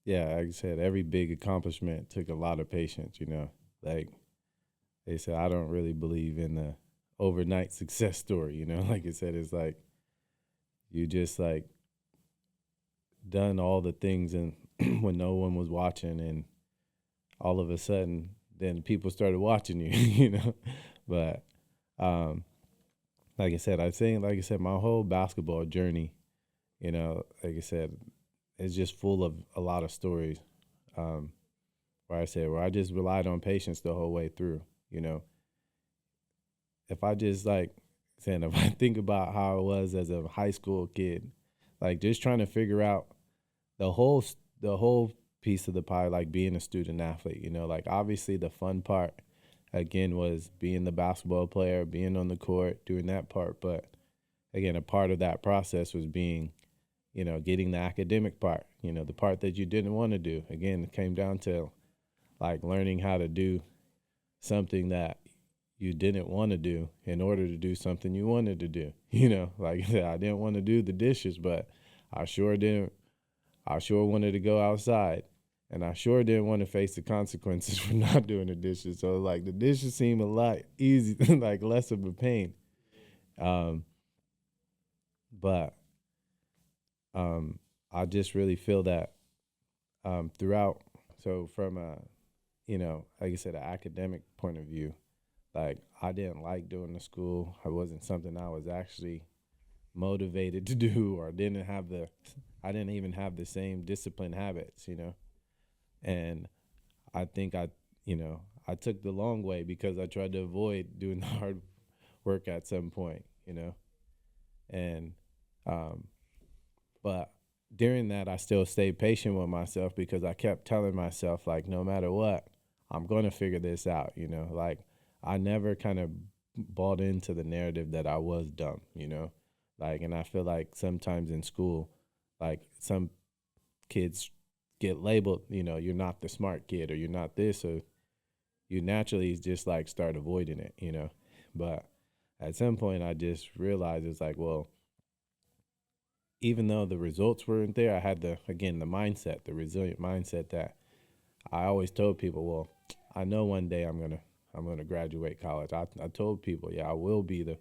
Speaker 1: like I said, every big accomplishment took a lot of patience, Like they said, I don't really believe in the overnight success story, Like I said, it's like you just done all the things and when no one was watching, and all of a sudden then people started watching you, But like I said, my whole basketball journey, like I said, is just full of a lot of stories. Where I just relied on patience the whole way through, If I just if I think about how it was as a high school kid, just trying to figure out the whole piece of the pie, being a student athlete, obviously the fun part again was being the basketball player, being on the court, doing that part. But again, a part of that process was being, getting the academic part, the part that you didn't want to do. Again, it came down to learning how to do something that you didn't want to do in order to do something you wanted to do. Like I said, I didn't want to do the dishes, but I sure wanted to go outside, and I sure didn't want to face the consequences for not doing the dishes. So the dishes seem a lot easy, less of a pain. But I just really feel that throughout. So from like I said, an academic point of view, I didn't like doing the school. It wasn't something I was actually motivated to do, or I didn't even have the same discipline habits, And I think I took the long way because I tried to avoid doing the hard work at some point, And but during that, I still stayed patient with myself because I kept telling myself, no matter what, I'm going to figure this out, I never kind of bought into the narrative that I was dumb, and I feel like sometimes in school, some kids get labeled, you're not the smart kid or you're not this, or you naturally just start avoiding it, But at some point I just realized it's well, even though the results weren't there, I had the mindset, the resilient mindset that I always told people, well, I know one day I'm gonna graduate college. I told people, I will be the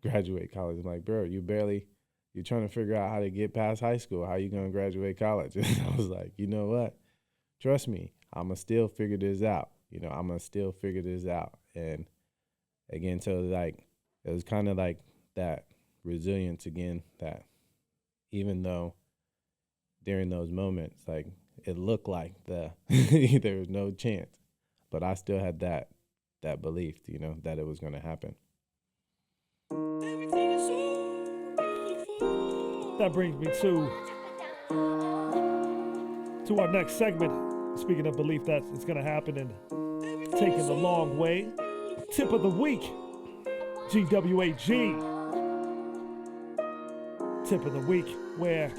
Speaker 1: graduate college. I'm bro, you barely you're trying to figure out how to get past high school, how you gonna graduate college. And I was like, you know what? Trust me, I'm gonna still figure this out. I'm gonna still figure this out. And again, so like it was kind of like that resilience again, that even though during those moments, like it looked like there was no chance, but I still had that belief, that it was going to happen.
Speaker 3: That brings me to our next segment. Speaking of belief that it's going to happen and taking the long way. Tip of the week, GWAG. Tip of the week, where,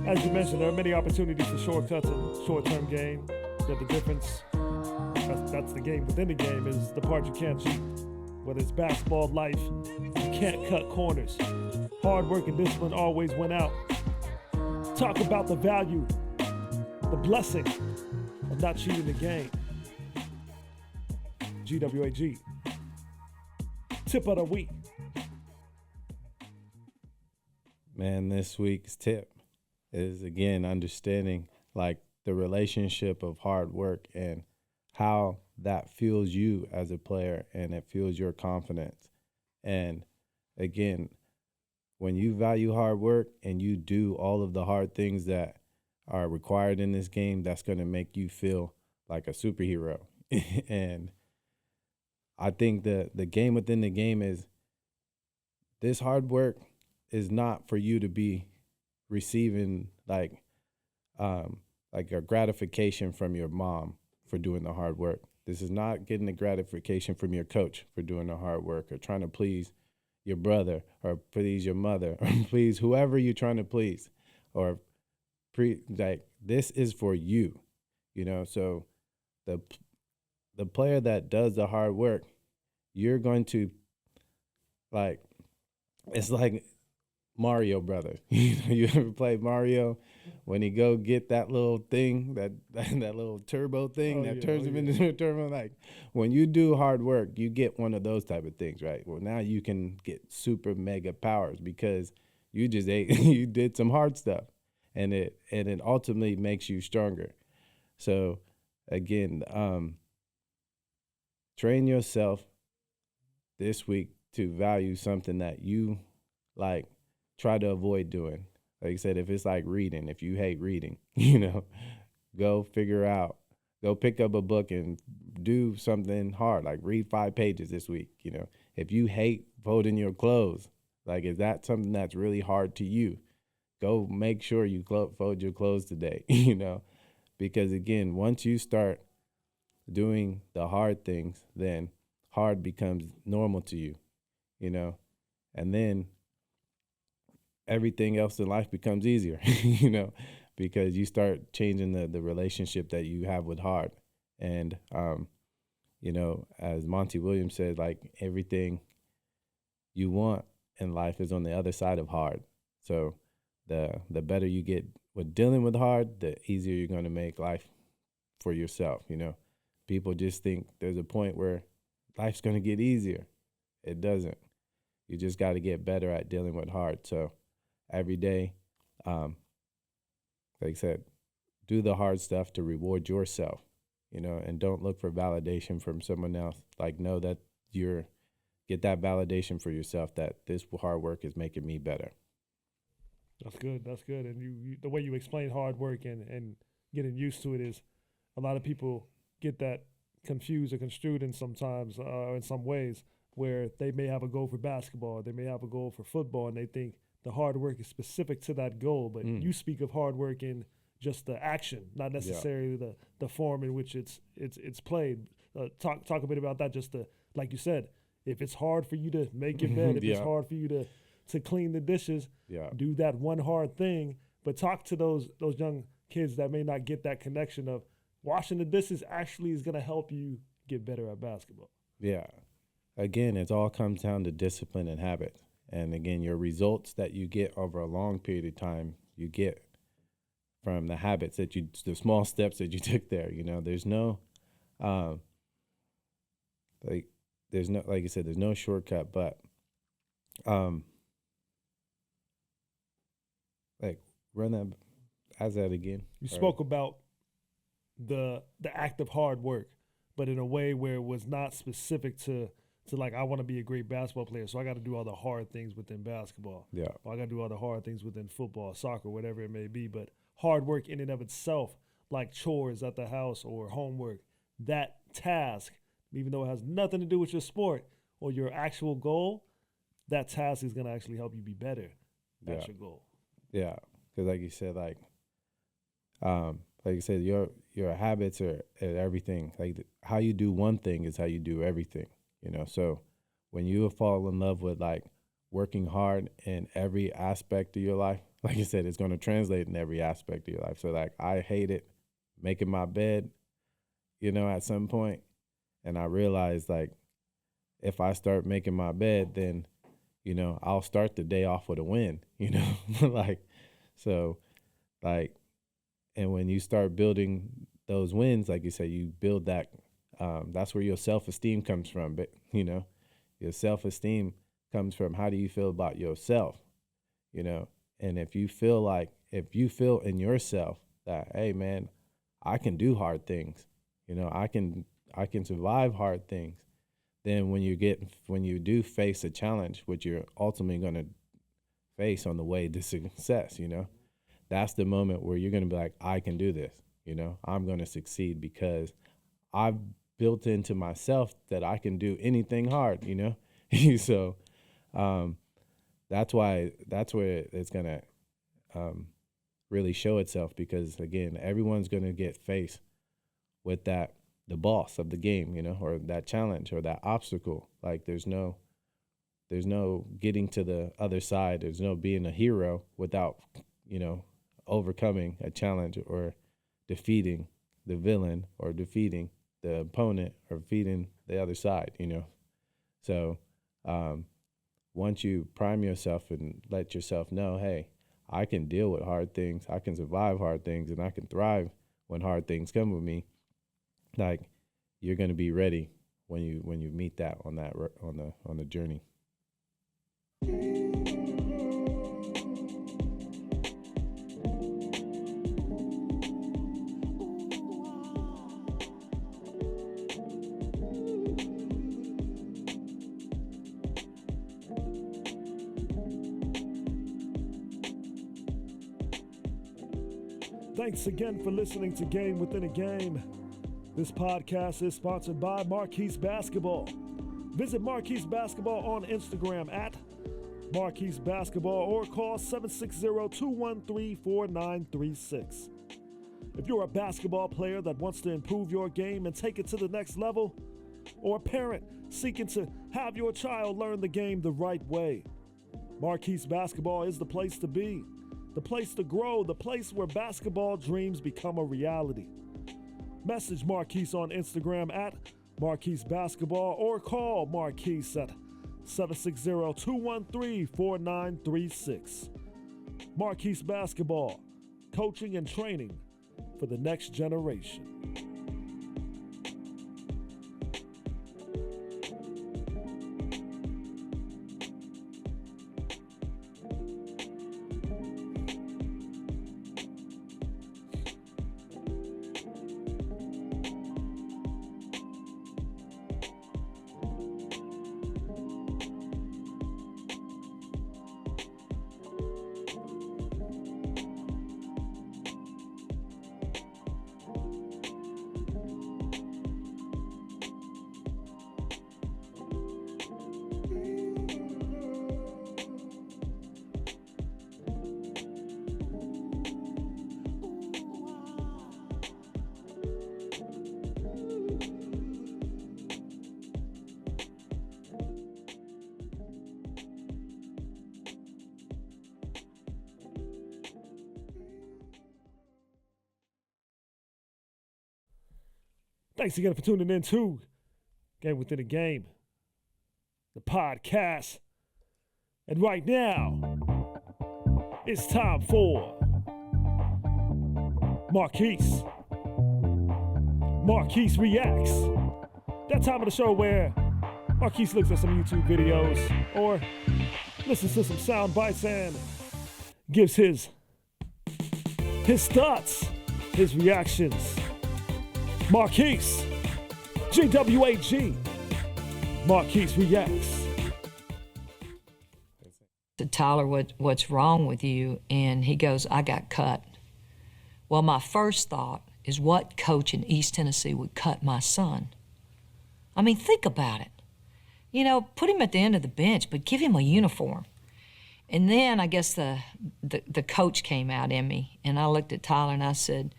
Speaker 3: as you mentioned, there are many opportunities for shortcuts and short-term gain. But the difference, that's the game within the game, is the part you can't cheat. Whether it's basketball, life, you can't cut corners. Hard work and discipline always win out. Talk about the value, the blessing of not cheating the game. GWAG. Tip of the week.
Speaker 1: Man, this week's tip is, again, understanding like the relationship of hard work and how that fuels you as a player and it fuels your confidence. And again, when you value hard work and you do all of the hard things that are required in this game, that's going to make you feel like a superhero. And I think the game within the game is this hard work is not for you to be receiving like a gratification from your mom for doing the hard work. This is not getting a gratification from your coach for doing the hard work or trying to please your brother or please your mother or please whoever you're trying to please, or this is for you, so the player that does the hard work, you're going to it's like Mario Brothers. You ever play Mario when he go get that little thing, that little turbo thing turns him into a turbo? Like when you do hard work, you get one of those type of things, right? Well, now you can get super mega powers because you just you did some hard stuff, and it ultimately makes you stronger. So again, train yourself this week to value something that you try to avoid doing. Like I said, if it's like reading, if you hate reading, go pick up a book and do something hard, like read 5 pages this week. If you hate folding your clothes, is that something that's really hard to you? Go make sure you fold your clothes today, because again, once you start doing the hard things, then hard becomes normal to you, and then everything else in life becomes easier, because you start changing the relationship that you have with hard. And, as Monty Williams said, everything you want in life is on the other side of hard. So the better you get with dealing with hard, the easier you're going to make life for yourself. People just think there's a point where life's going to get easier. It doesn't. You just got to get better at dealing with hard. So every day, like I said, do the hard stuff to reward yourself, and don't look for validation from someone else. Know that get that validation for yourself that this hard work is making me better.
Speaker 3: That's good. And you the way you explain hard work and getting used to it is, a lot of people get that confused or construed in sometimes, in some ways, where they may have a goal for basketball, they may have a goal for football, and they think the hard work is specific to that goal. But you speak of hard work in just the action, not necessarily the form in which it's played. Talk a bit about that. Just like you said, if it's hard for you to make your bed, if it's hard for you to clean the dishes, do that one hard thing. But talk to those young kids that may not get that connection of washing the dishes actually is going to help you get better at basketball. Yeah.
Speaker 1: Again, it all comes down to discipline and habit. And again, your results that you get over a long period of time, you get from the habits the small steps that you took there. There's no, like I said, there's no shortcut. But Run that. Ask that again.
Speaker 3: You
Speaker 1: Sorry.
Speaker 3: spoke about the act of hard work, but in a way where it was not specific to like, I want to be a great basketball player, so I got to do all the hard things within basketball.
Speaker 1: Yeah.
Speaker 3: Or I got to do all the hard things within football, soccer, whatever it may be. But hard work in and of itself, like chores at the house or homework, that task, even though it has nothing to do with your sport or your actual goal, that task is going to actually help you be better. That's your goal.
Speaker 1: Yeah, because like you said, like you said, your habits are everything. Like how you do one thing is how you do everything. You know, so when you fall in love with like working hard in every aspect of your life, like you said, it's going to translate in every aspect of your life. So like I hated making my bed, you know, at some point, and I realized like if I start making my bed, then, you know, I'll start the day off with a win, you know, like, so like, and when you start building those wins, like you said, you build that. That's where your self-esteem comes from. But, you know, your self-esteem comes from how do you feel about yourself, you know? And if you feel in yourself that, hey, man, I can do hard things, you know, I can survive hard things, then when you do face a challenge, which you're ultimately going to face on the way to success, you know, that's the moment where you're going to be like, I can do this, you know, I'm going to succeed because I've built into myself that I can do anything hard, you know? So that's where it's going to really show itself because, again, everyone's going to get faced with the boss of the game, you know, or that challenge or that obstacle. Like there's no getting to the other side. There's no being a hero without, you know, overcoming a challenge or defeating the villain or defeating the opponent or feeding the other side, you know. So once you prime yourself and let yourself know, hey, I can deal with hard things, I can survive hard things, and I can thrive when hard things come with me, like you're going to be ready when you meet that on the journey.
Speaker 3: Thanks again for listening to Game Within a Game. This podcast is sponsored by Marquis Basketball. Visit Marquis Basketball on Instagram at Marquis Basketball or call 760-213-4936. If you're a basketball player that wants to improve your game and take it to the next level, or a parent seeking to have your child learn the game the right way, Marquis Basketball is the place to be. The place to grow, the place where basketball dreams become a reality. Message Marquis on Instagram at Marquis Basketball or call Marquis at 760-213-4936. Marquis Basketball, coaching and training for the next generation. Thanks again for tuning in to Game Within a Game, the podcast. And right now, it's time for Marquis Reacts. That time of the show where Marquis looks at some YouTube videos or listens to some sound bites and gives his his thoughts, his reactions. Marquis, GWAG, Marquis Reacts.
Speaker 4: Said, Tyler, what's wrong with you? And he goes, I got cut. Well, my first thought is, what coach in East Tennessee would cut my son? I mean, think about it. You know, put him at the end of the bench, but give him a uniform. And then I guess the coach came out in me, and I looked at Tyler and I said,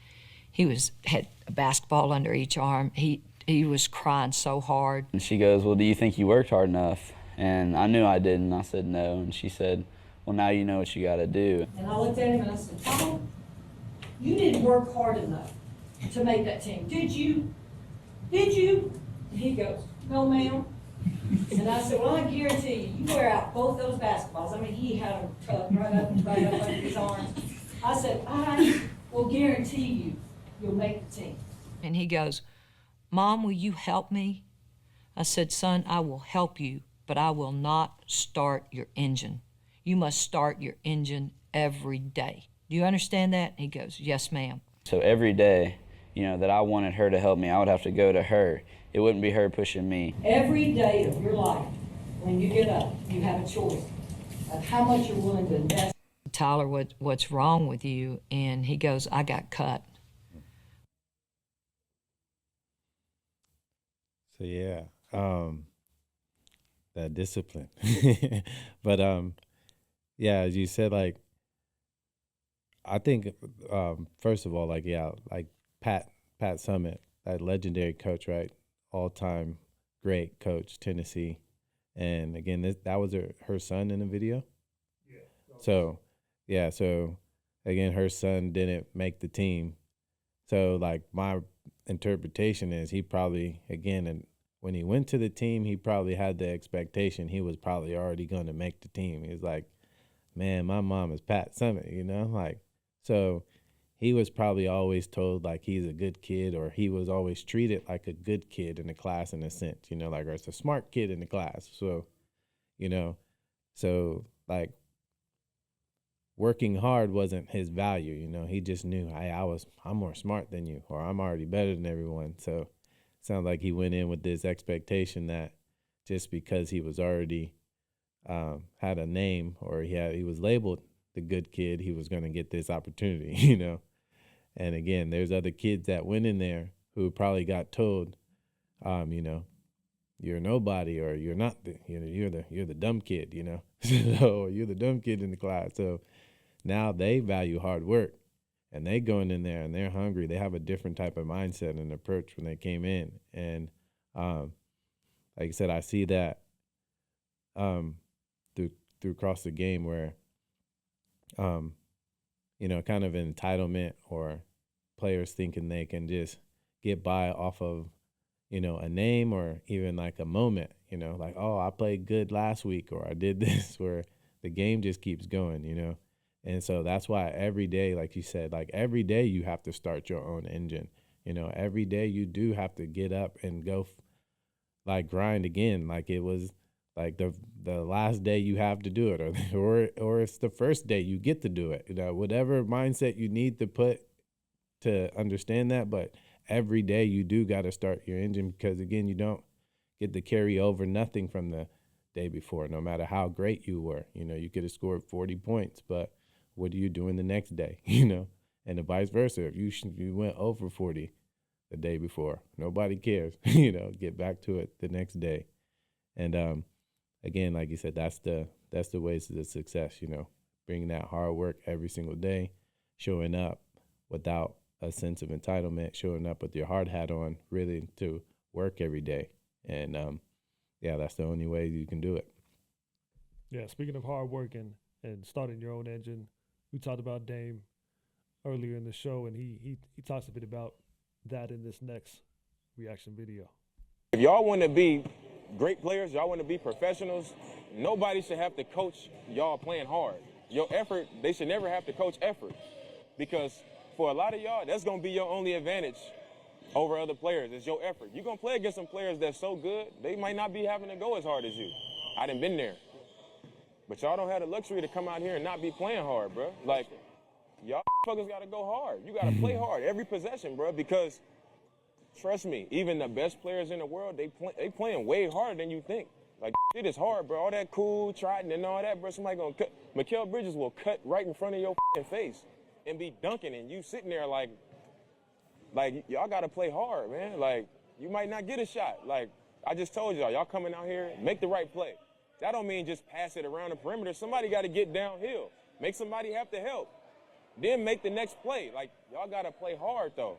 Speaker 4: had a basketball under each arm. He was crying so hard.
Speaker 5: And she goes, well, do you think you worked hard enough? And I knew I didn't. I said no. And she said, well, now you know what you got to do.
Speaker 4: And I looked at him and I said, Tyler, you didn't work hard enough to make that team. Did you? Did you? And he goes, no, ma'am. And I said, well, I guarantee you, you wear out both those basketballs. I mean, he had them tucked right up under his arms. I said, I will guarantee you, you'll make the team. And he goes, Mom, will you help me? I said, son, I will help you, but I will not start your engine. You must start your engine every day. Do you understand that? He goes, yes, ma'am.
Speaker 5: So every day, you know, that I wanted her to help me, I would have to go to her. It wouldn't be her pushing me.
Speaker 4: Every day of your life, when you get up, you have a choice of how much you're willing to invest. Tyler, what's wrong with you? And he goes, I got cut.
Speaker 1: So yeah, that discipline. But yeah, as you said, like, I think first of all, like, yeah, like Pat Summitt, that legendary coach, right? All-time great coach, Tennessee. And again, that was her son in the video. Yeah. So yeah, so again, her son didn't make the team. So like, my interpretation is, he probably, again, and when he went to the team, he probably had the expectation he was probably already going to make the team. He was like, man, my mom is Pat Summitt, you know, like, so he was probably always told like he's a good kid, or he was always treated like a good kid in the class in a sense, you know, like, or it's a smart kid in the class. So, you know, so like, working hard wasn't his value, you know. He just knew, I'm more smart than you, or I'm already better than everyone. So it sounds like he went in with this expectation that just because he was already had a name, or he was labeled the good kid, he was going to get this opportunity, you know. And again, there's other kids that went in there who probably got told, you know, you're nobody, or you're not you're the dumb kid, you know. So you're the dumb kid in the class. So now they value hard work, and they going in there and they're hungry. They have a different type of mindset and approach when they came in. And like I said, I see that through across the game where you know, kind of entitlement, or players thinking they can just get by off of, you know, a name, or even like a moment, you know, like, oh, I played good last week, or I did this, where the game just keeps going, you know. And so that's why every day, like you said, like every day you have to start your own engine, you know. Every day you do have to get up and go like grind again, like it was like the last day you have to do it, or it's the first day you get to do it, you know, whatever mindset you need to put to understand that. But every day you do got to start your engine, because again, you don't get to carry over nothing from the day before, no matter how great you were. You know, you could have scored 40 points, but what are you doing the next day, you know? And the vice versa. If you went over 40 the day before, nobody cares, you know, get back to it the next day. And again, like you said, that's the ways to the success, you know, bringing that hard work every single day, showing up without a sense of entitlement, showing up with your hard hat on, really to work every day. And yeah, that's the only way you can do it.
Speaker 3: Yeah, speaking of hard work and starting your own engine, we talked about Dame earlier in the show, and he talks a bit about that in this next reaction video.
Speaker 6: If y'all want to be great players, y'all want to be professionals, nobody should have to coach y'all playing hard. Your effort, they should never have to coach effort, because for a lot of y'all, that's going to be your only advantage over other players. It's your effort. You're going to play against some players that's so good, they might not be having to go as hard as you. I done been there. But y'all don't have the luxury to come out here and not be playing hard, bro. Like, y'all motherfuckers got to go hard. You got to play hard every possession, bro, because trust me, even the best players in the world, they playing way harder than you think. Like, shit is hard, bro. All that cool trotting and all that, bro. Somebody gonna cut. Mikal Bridges will cut right in front of your face and be dunking, and you sitting there like y'all gotta play hard, man. Like, you might not get a shot. Like, I just told y'all coming out here, make the right play. That don't mean just pass it around the perimeter. Somebody got to get downhill. Make somebody have to help. Then make the next play. Like, y'all got to play hard, though.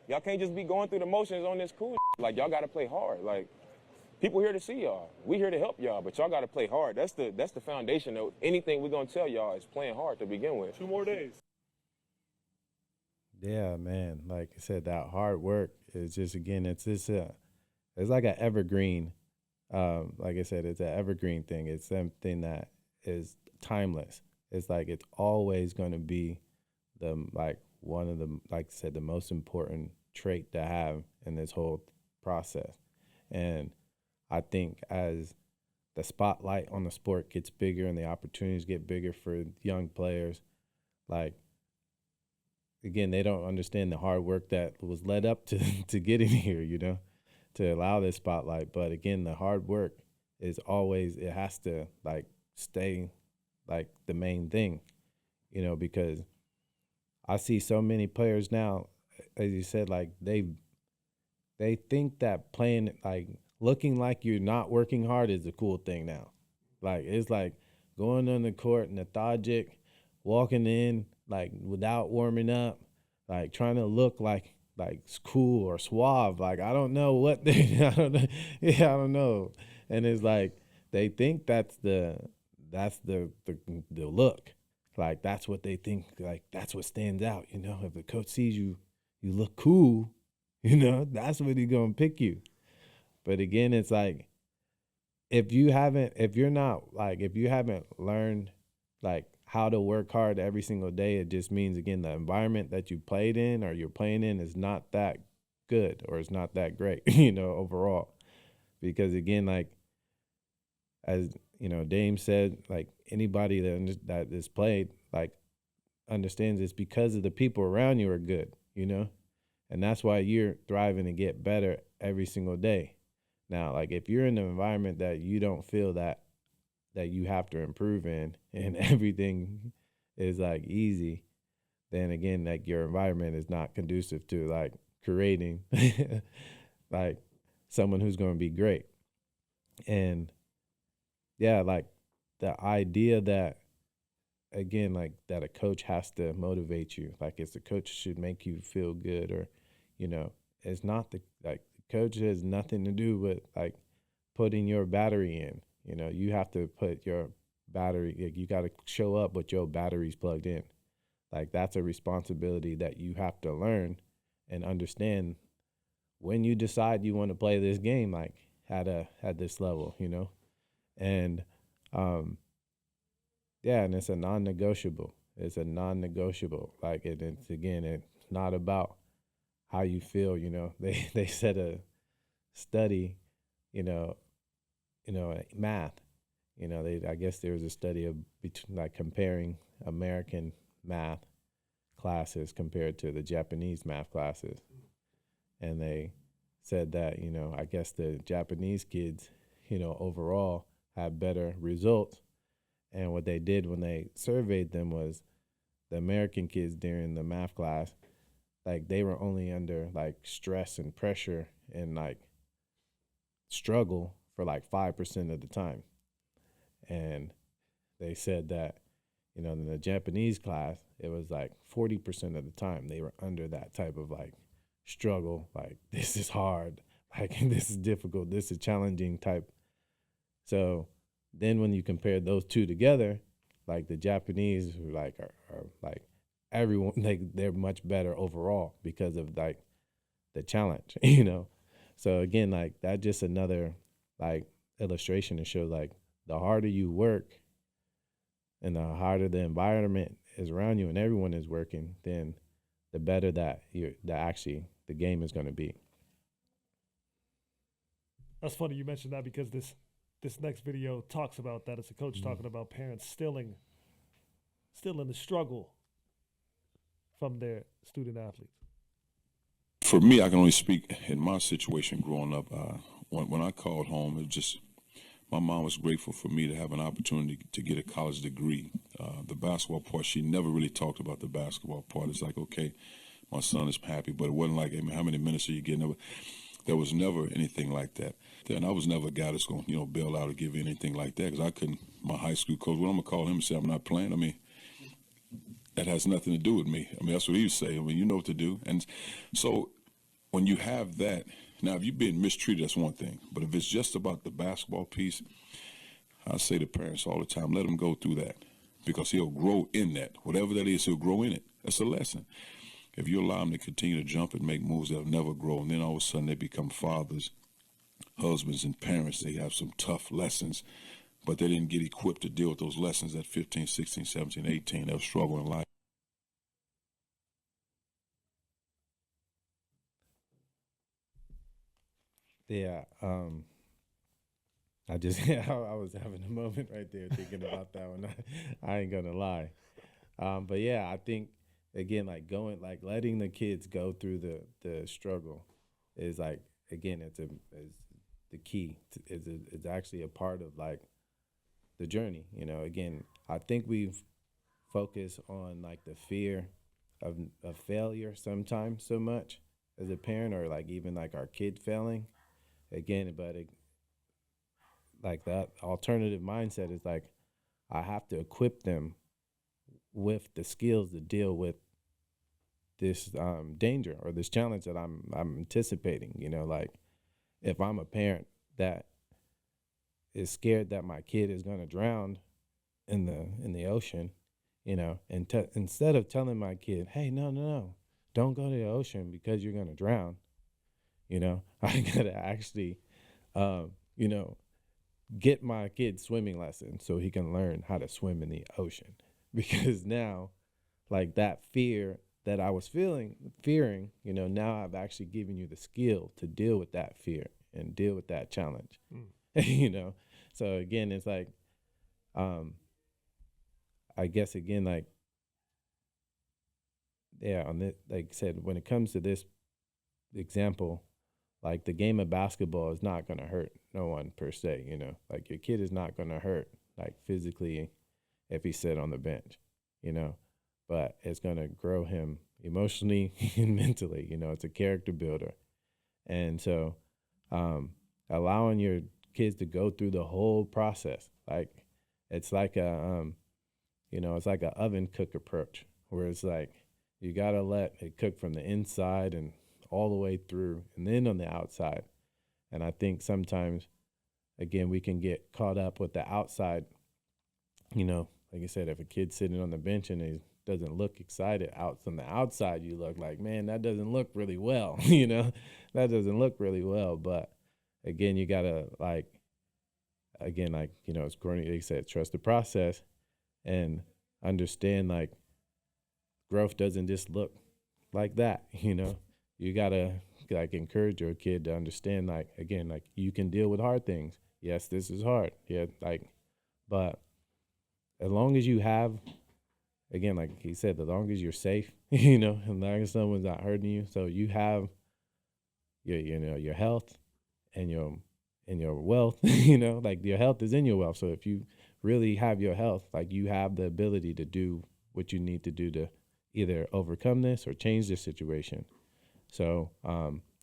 Speaker 6: Y'all can't just be going through the motions on this cool. Like, y'all got to play hard. Like, people here to see y'all. We here to help y'all, but y'all got to play hard. That's the foundation of anything we're going to tell y'all is playing hard to begin with.
Speaker 3: 2 more days.
Speaker 1: Yeah, man. Like I said, that hard work is just, again, it's like an evergreen. Like I said, it's an evergreen thing. It's something that is timeless. It's like it's always going to be one of the, like I said, the most important trait to have in this whole process. And I think as the spotlight on the sport gets bigger and the opportunities get bigger for young players, like, again, they don't understand the hard work that was led up to getting here, to allow this spotlight. But again, the hard work is always, it has to like stay like the main thing, because I see so many players now, as you said, like they think that playing, like looking like you're not working hard is a cool thing now. Like, it's like going on the court lethargic, walking in like without warming up, like trying to look like cool or suave. Like, I don't know what I don't know. Yeah, I don't know. And it's like they think that's the look. Like, that's what they think, like that's what stands out, If the coach sees you look cool, that's what he's gonna pick you. But again, it's like if you haven't learned like how to work hard every single day, it just means, again, the environment that you played in or you're playing in is not that good or it's not that great, overall. Because again, like, as Dame said, like anybody that is played, like, understands it's because of the people around you are good, and that's why you're thriving to get better every single day. Now, like, if you're in an environment that you don't feel that you have to improve in and everything is like easy, then again, like, your environment is not conducive to like creating like someone who's going to be great. And yeah, like the idea that, again, like that a coach has to motivate you, like it's the coach should make you feel good, or, it's not the coach has nothing to do with like putting your battery in. You have to put your battery, you got to show up with your batteries plugged in. Like, that's a responsibility that you have to learn and understand when you decide you want to play this game, like at this level, and yeah, and it's a non-negotiable. It's a non-negotiable. Like, it's not about how you feel. They said a study, math. I guess there was a study of like comparing American math classes compared to the Japanese math classes, and they said that I guess the Japanese kids, overall had better results. And what they did when they surveyed them was the American kids during the math class, like they were only under like stress and pressure and like struggle for like 5% of the time. And they said that, in the Japanese class, it was like 40% of the time they were under that type of like struggle, like this is hard, like this is difficult, this is challenging type. So then when you compare those two together, like the Japanese are like everyone, like they're much better overall because of like the challenge, So again, like that's just another like illustration to show like the harder you work and the harder the environment is around you and everyone is working, then the better that the game is going to be.
Speaker 3: That's funny you mentioned that, because this next video talks about that. It's a coach talking about parents still in the struggle from their student athletes?
Speaker 7: For me, I can only speak in my situation growing up. When I called home, it just my mom was grateful for me to have an opportunity to get a college degree. The basketball part, she never really talked about the basketball part. It's like, okay, my son is happy, but it wasn't like, hey, man, how many minutes are you getting? There was never anything like that. And I was never a guy that's going to, bail out or give anything like that, because I couldn't. My high school coach, well, I'm going to call him and say I'm not playing. I mean, that has nothing to do with me. I mean, that's what he would say. I mean, you know what to do. And so when you have that, now if you're being mistreated, that's one thing. But if it's just about the basketball piece, I say to parents all the time, let him go through that, because he'll grow in that. Whatever that is, he'll grow in it. That's a lesson. If you allow them to continue to jump and make moves, they'll never grow. And then all of a sudden they become fathers, husbands, and parents. They have some tough lessons, but they didn't get equipped to deal with those lessons at 15, 16, 17, 18. They'll struggle in life.
Speaker 1: Yeah, I just I was having a moment right there thinking about that one. I ain't gonna lie, but yeah, I think again, like letting the kids go through the struggle is like, again, is the key. It's actually a part of like the journey. Again, I think we've focused on like the fear of failure sometimes so much as a parent, or like even like our kid failing. Again, but like that alternative mindset is like, I have to equip them with the skills to deal with this danger or this challenge that I'm anticipating. Like if I'm a parent that is scared that my kid is going to drown in the ocean, and instead of telling my kid, hey, no, don't go to the ocean because you're going to drown. I gotta actually, get my kid swimming lessons so he can learn how to swim in the ocean. Because now, like that fear that I was fearing, now I've actually given you the skill to deal with that fear and deal with that challenge. So again, it's like, I guess again, like, yeah, on this, like I said, when it comes to this example, like the game of basketball is not going to hurt no one per se, like your kid is not going to hurt like physically if he sit on the bench, but it's going to grow him emotionally and mentally, it's a character builder. And so allowing your kids to go through the whole process, like it's like it's like an oven cook approach, where it's like you got to let it cook from the inside and all the way through, and then on the outside. And I think sometimes, again, we can get caught up with the outside. Like I said, if a kid's sitting on the bench and he doesn't look excited, out from the outside, you look like, man, that doesn't look really well. That doesn't look really well. But again, you gotta it's corny. Like I said, trust the process and understand like growth doesn't just look like that. You gotta like encourage your kid to understand, like, again, like you can deal with hard things. Yes, this is hard. Yeah, but as long as you have, again, like he said, as long as you're safe, and as long as someone's not hurting you, so you have your health and your wealth. Like your health is in your wealth. So if you really have your health, like you have the ability to do what you need to do to either overcome this or change this situation. So,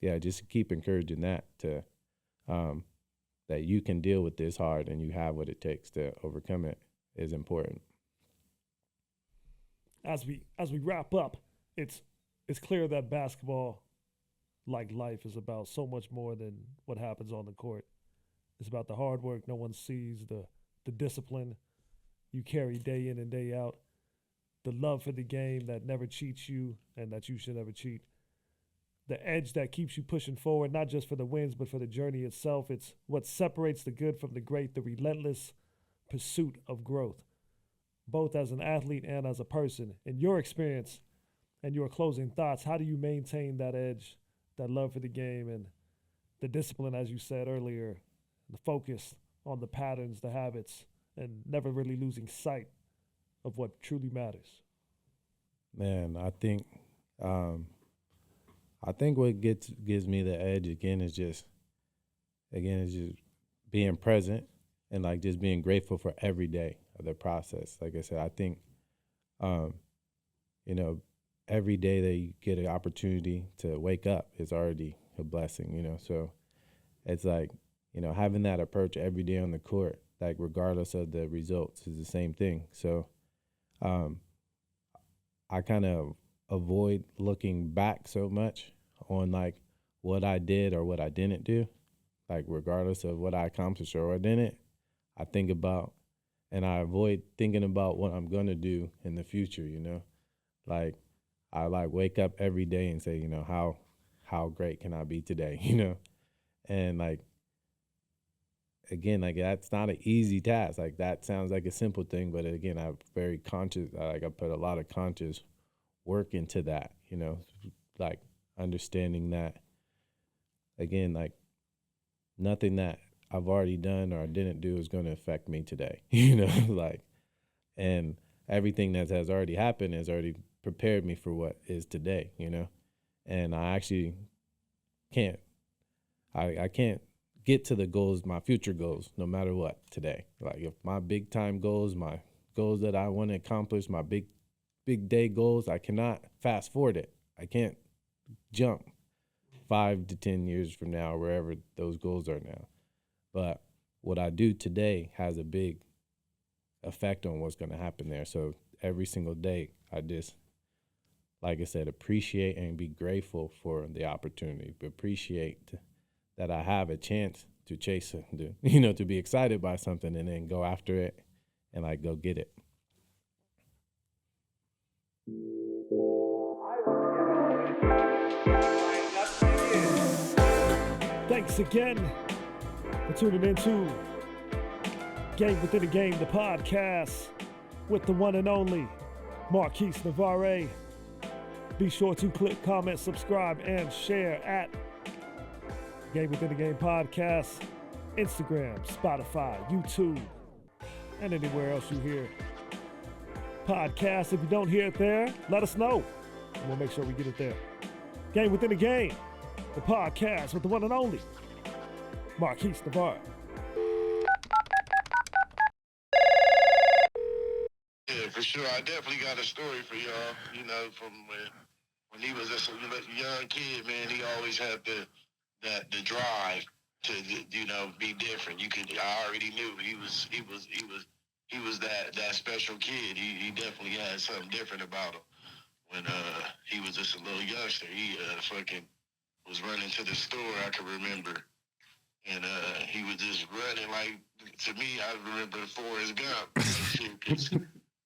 Speaker 1: just keep encouraging that that you can deal with this hard and you have what it takes to overcome it is important.
Speaker 3: As we wrap up, it's clear that basketball, like life, is about so much more than what happens on the court. It's about the hard work no one sees, the discipline you carry day in and day out, the love for the game that never cheats you and that you should never cheat. The edge that keeps you pushing forward, not just for the wins, but for the journey itself. It's what separates the good from the great, the relentless pursuit of growth, both as an athlete and as a person. In your experience and your closing thoughts, how do you maintain that edge, that love for the game, and the discipline, as you said earlier, the focus on the patterns, the habits, and never really losing sight of what truly matters?
Speaker 1: Man, I think what gives me the edge is just being present and like just being grateful for every day of the process. Like I said, I think um, you know, every day that you get an opportunity to wake up is already a blessing, So it's like, having that approach every day on the court, like regardless of the results, is the same thing. So um, I kind of avoid looking back so much on like what I did or what I didn't do, like regardless of what I accomplished or what I didn't. I think about and I avoid thinking about what I'm gonna do in the future. Like I like wake up every day and say, how great can I be today, And like again, like that's not an easy task. Like that sounds like a simple thing, but again, I'm very conscious. I put a lot of conscious work into that, like understanding that again, like nothing that I've already done or I didn't do is going to affect me today, like, and everything that has already happened has already prepared me for what is today, and I actually can't, I can't get to the goals, my future goals, no matter what today. Like if my big time goals, my goals that I want to accomplish, my big day goals, I cannot fast forward it. I can't jump 5 to 10 years from now, wherever those goals are now. But what I do today has a big effect on what's going to happen there. So every single day, I just, like I said, appreciate and be grateful for the opportunity. Appreciate that I have a chance to chase it, to be excited by something and then go after it and like go get it.
Speaker 3: Thanks again for tuning into Game Within a Game, the podcast with the one and only Marquis Navarre. Be sure to click, comment, subscribe, and share at Game Within a Game podcast, Instagram, Spotify, YouTube, and anywhere else you hear podcasts. If you don't hear it there, let us know, and we'll make sure we get it there. Game Within a Game, the podcast with the one and only Marquis Navarre.
Speaker 2: Yeah, for sure. I definitely got a story for y'all. From when he was just a young kid, man, he always had the drive to be different. I already knew he was that special kid. He definitely had something different about him. When he was just a little youngster, he fucking was running to the store. I can remember, and he was just running like. To me, I remember Forrest Gump.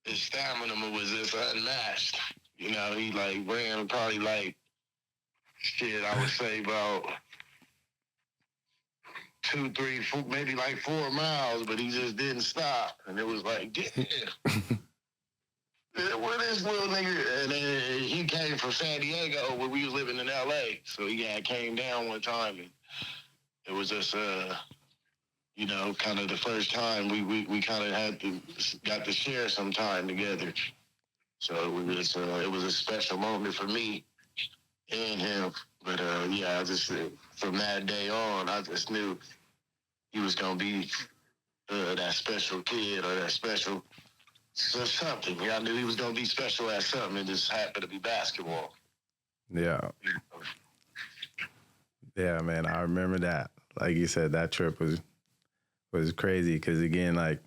Speaker 2: His stamina was just unmatched. He like ran probably like shit. I would say about 2, 3, 4, maybe like 4 miles, but he just didn't stop, and it was like, damn. Where this little nigga? And then he came from San Diego where we was living in L.A. So he came down one time, and it was just kind of the first time we kind of got to share some time together. So it was a special moment for me and him. But I just from that day on, I just knew he was gonna be that special kid or that special something. I knew he was gonna be special at something. It just happened to be basketball.
Speaker 1: Yeah. Yeah, man, I remember that. Like you said, that trip was crazy because again, like,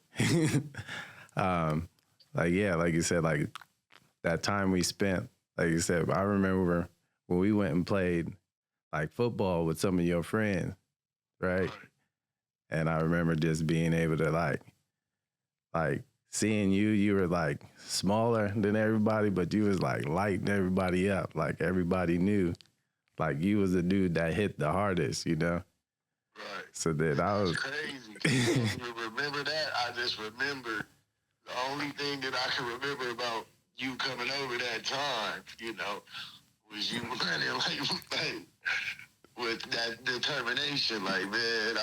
Speaker 1: like you said, like that time we spent, like you said, I remember when we went and played like football with some of your friends, right? And I remember just being able to like seeing you were like smaller than everybody, but you was like lighting everybody up. Like everybody knew, like you was the dude that hit the hardest,
Speaker 2: Right.
Speaker 1: So that I was
Speaker 2: crazy. You remember that? I just remember the only thing that I can remember about you coming over that time, was you running like with that determination. Like, man,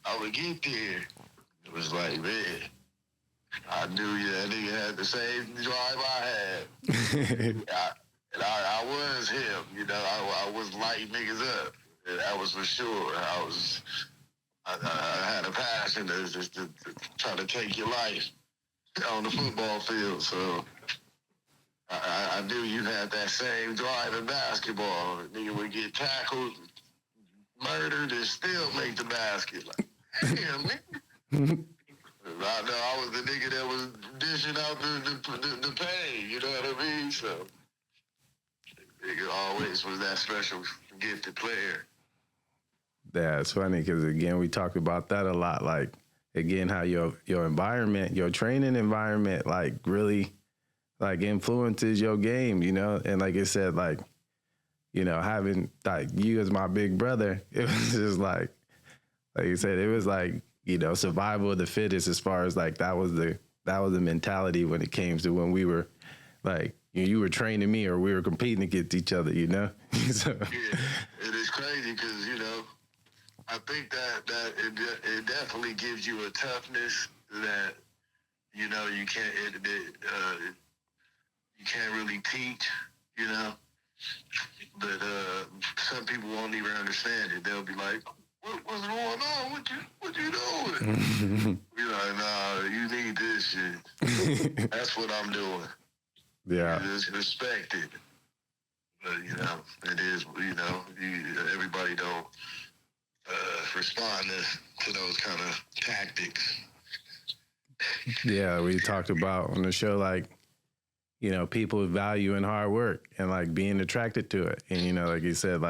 Speaker 2: I would get there. It was like, man, I knew that nigga had the same drive I had. I was him, you know. I was lighting niggas up. That was for sure. I had a passion to try to take your life on the football field. So I knew you had that same drive in basketball. Nigga would get tackled, murdered, and still make the basket. Like, damn, nigga. I know I was the nigga that was dishing out the pay, you know what I mean? So, nigga always was that special gifted player.
Speaker 1: Yeah, it's funny because, again, we talked about that a lot. Like, again, how your environment, your training environment, like, really, like, influences your game, you know? And like I said, like, you know, having, like, you as my big brother, it was just like you said, it was like, you know, survival of the fittest as far as, like, that was the mentality when it came to when we were, like, you were training me or we were competing against each other, you know? So.
Speaker 2: Yeah, it is crazy because, you know, I think that it definitely gives you a toughness that, you know, you can't really teach, you know. But some people won't even understand it. They'll be like, "What's going on? What you doing?" You know, nah, you need this shit. That's what I'm doing.
Speaker 1: Yeah.
Speaker 2: It's respected. But, you know, it is, you know, everybody don't respond to those kind of tactics.
Speaker 1: Yeah, we talked about on the show, like, you know, people valuing hard work and, like, being attracted to it. And, you know, like you said,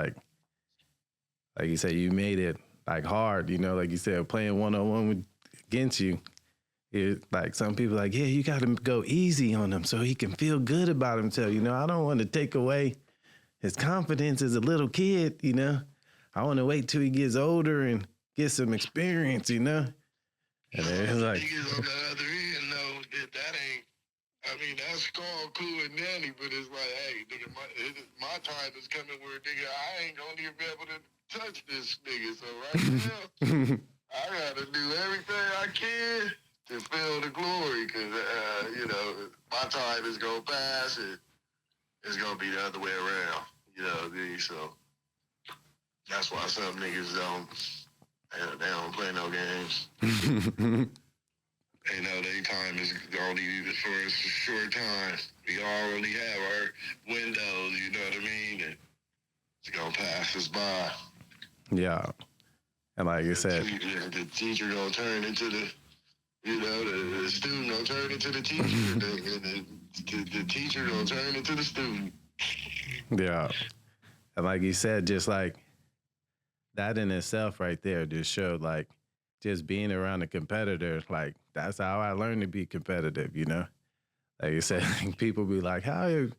Speaker 1: you made it, like, hard, you know, like you said, playing one-on-one against you. It, like, some people like, yeah, you got to go easy on him so he can feel good about himself. You know, I don't want to take away his confidence as a little kid, you know. I want to wait till he gets older and get some experience, you know. And it's like,
Speaker 2: niggas on the other end know that ain't. I mean, that's called cool and dandy, but it's like, hey, nigga, my time is coming where, nigga, I ain't gonna even be able to touch this nigga. So right now, I gotta do everything I can to feel the glory, cause you know, my time is gonna pass and it's gonna be the other way around. You know what I mean? So that's why some niggas they don't play no games. They know their time is only for a short time. We already have our windows, you know what I mean? And it's gonna pass us by.
Speaker 1: yeah. And like I said,
Speaker 2: The teacher gonna turn into the, you know, the student gonna turn into the teacher, and the teacher gonna turn into the student.
Speaker 1: yeah. And like you said, just like that in itself right there just showed, like, just being around a competitor, like, that's how I learned to be competitive, you know? Like you said, people be like, how do you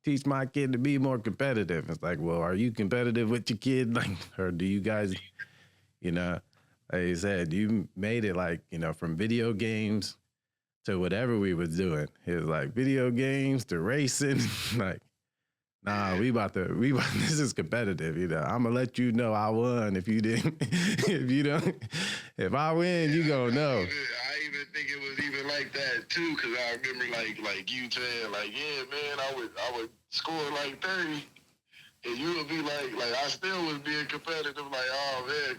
Speaker 1: teach my kid to be more competitive? It's like, well, are you competitive with your kid? Like, or do you guys, you know, like you said, you made it, like, you know, from video games to whatever we was doing. It was like video games to racing, like, nah, this is competitive, you know. I'm gonna let you know I won if you didn't, if I win, you gonna know.
Speaker 2: I even think it was even like that too, cause I remember like you saying like, yeah, man, I would score like 30, and you would be like I still was being competitive, like, oh man,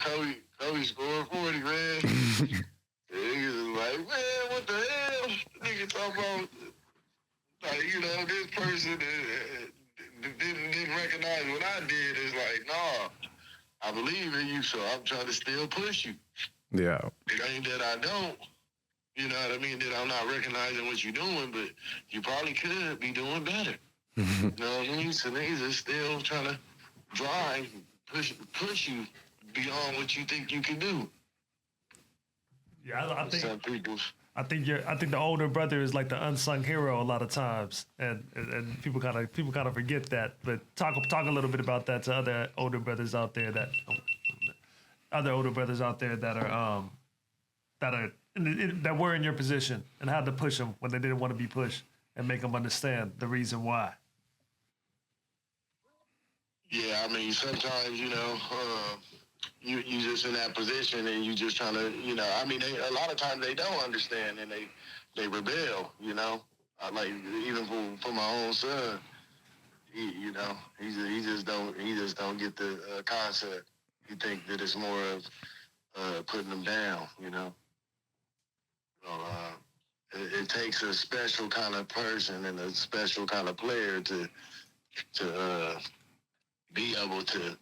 Speaker 2: Kobe scored 40, man. And niggas was like, man, what the hell? Nigga talking about, like, you know, this person didn't recognize what I did. It's like, nah, I believe in you, so I'm trying to still push you.
Speaker 1: Yeah.
Speaker 2: It ain't that I don't, you know what I mean, that I'm not recognizing what you're doing, but you probably could be doing better. You know what I mean? So niggas are still trying to drive, push you beyond what you think you can do.
Speaker 3: Yeah, I think
Speaker 2: Some people.
Speaker 3: I think the older brother is like the unsung hero a lot of times, and people kind of forget that. But talk a little bit about that to other older brothers out there that that were in your position and how to push them when they didn't want to be pushed and make them understand the reason why.
Speaker 2: Yeah, I mean, sometimes, you know, you just in that position and you just trying to, you know, I mean, a lot of times they don't understand and they they rebel, you know. I like even for my own son, you know, he just don't get the concept. He think that it's more of putting them down, you know. So, it takes a special kind of person and a special kind of player to be able to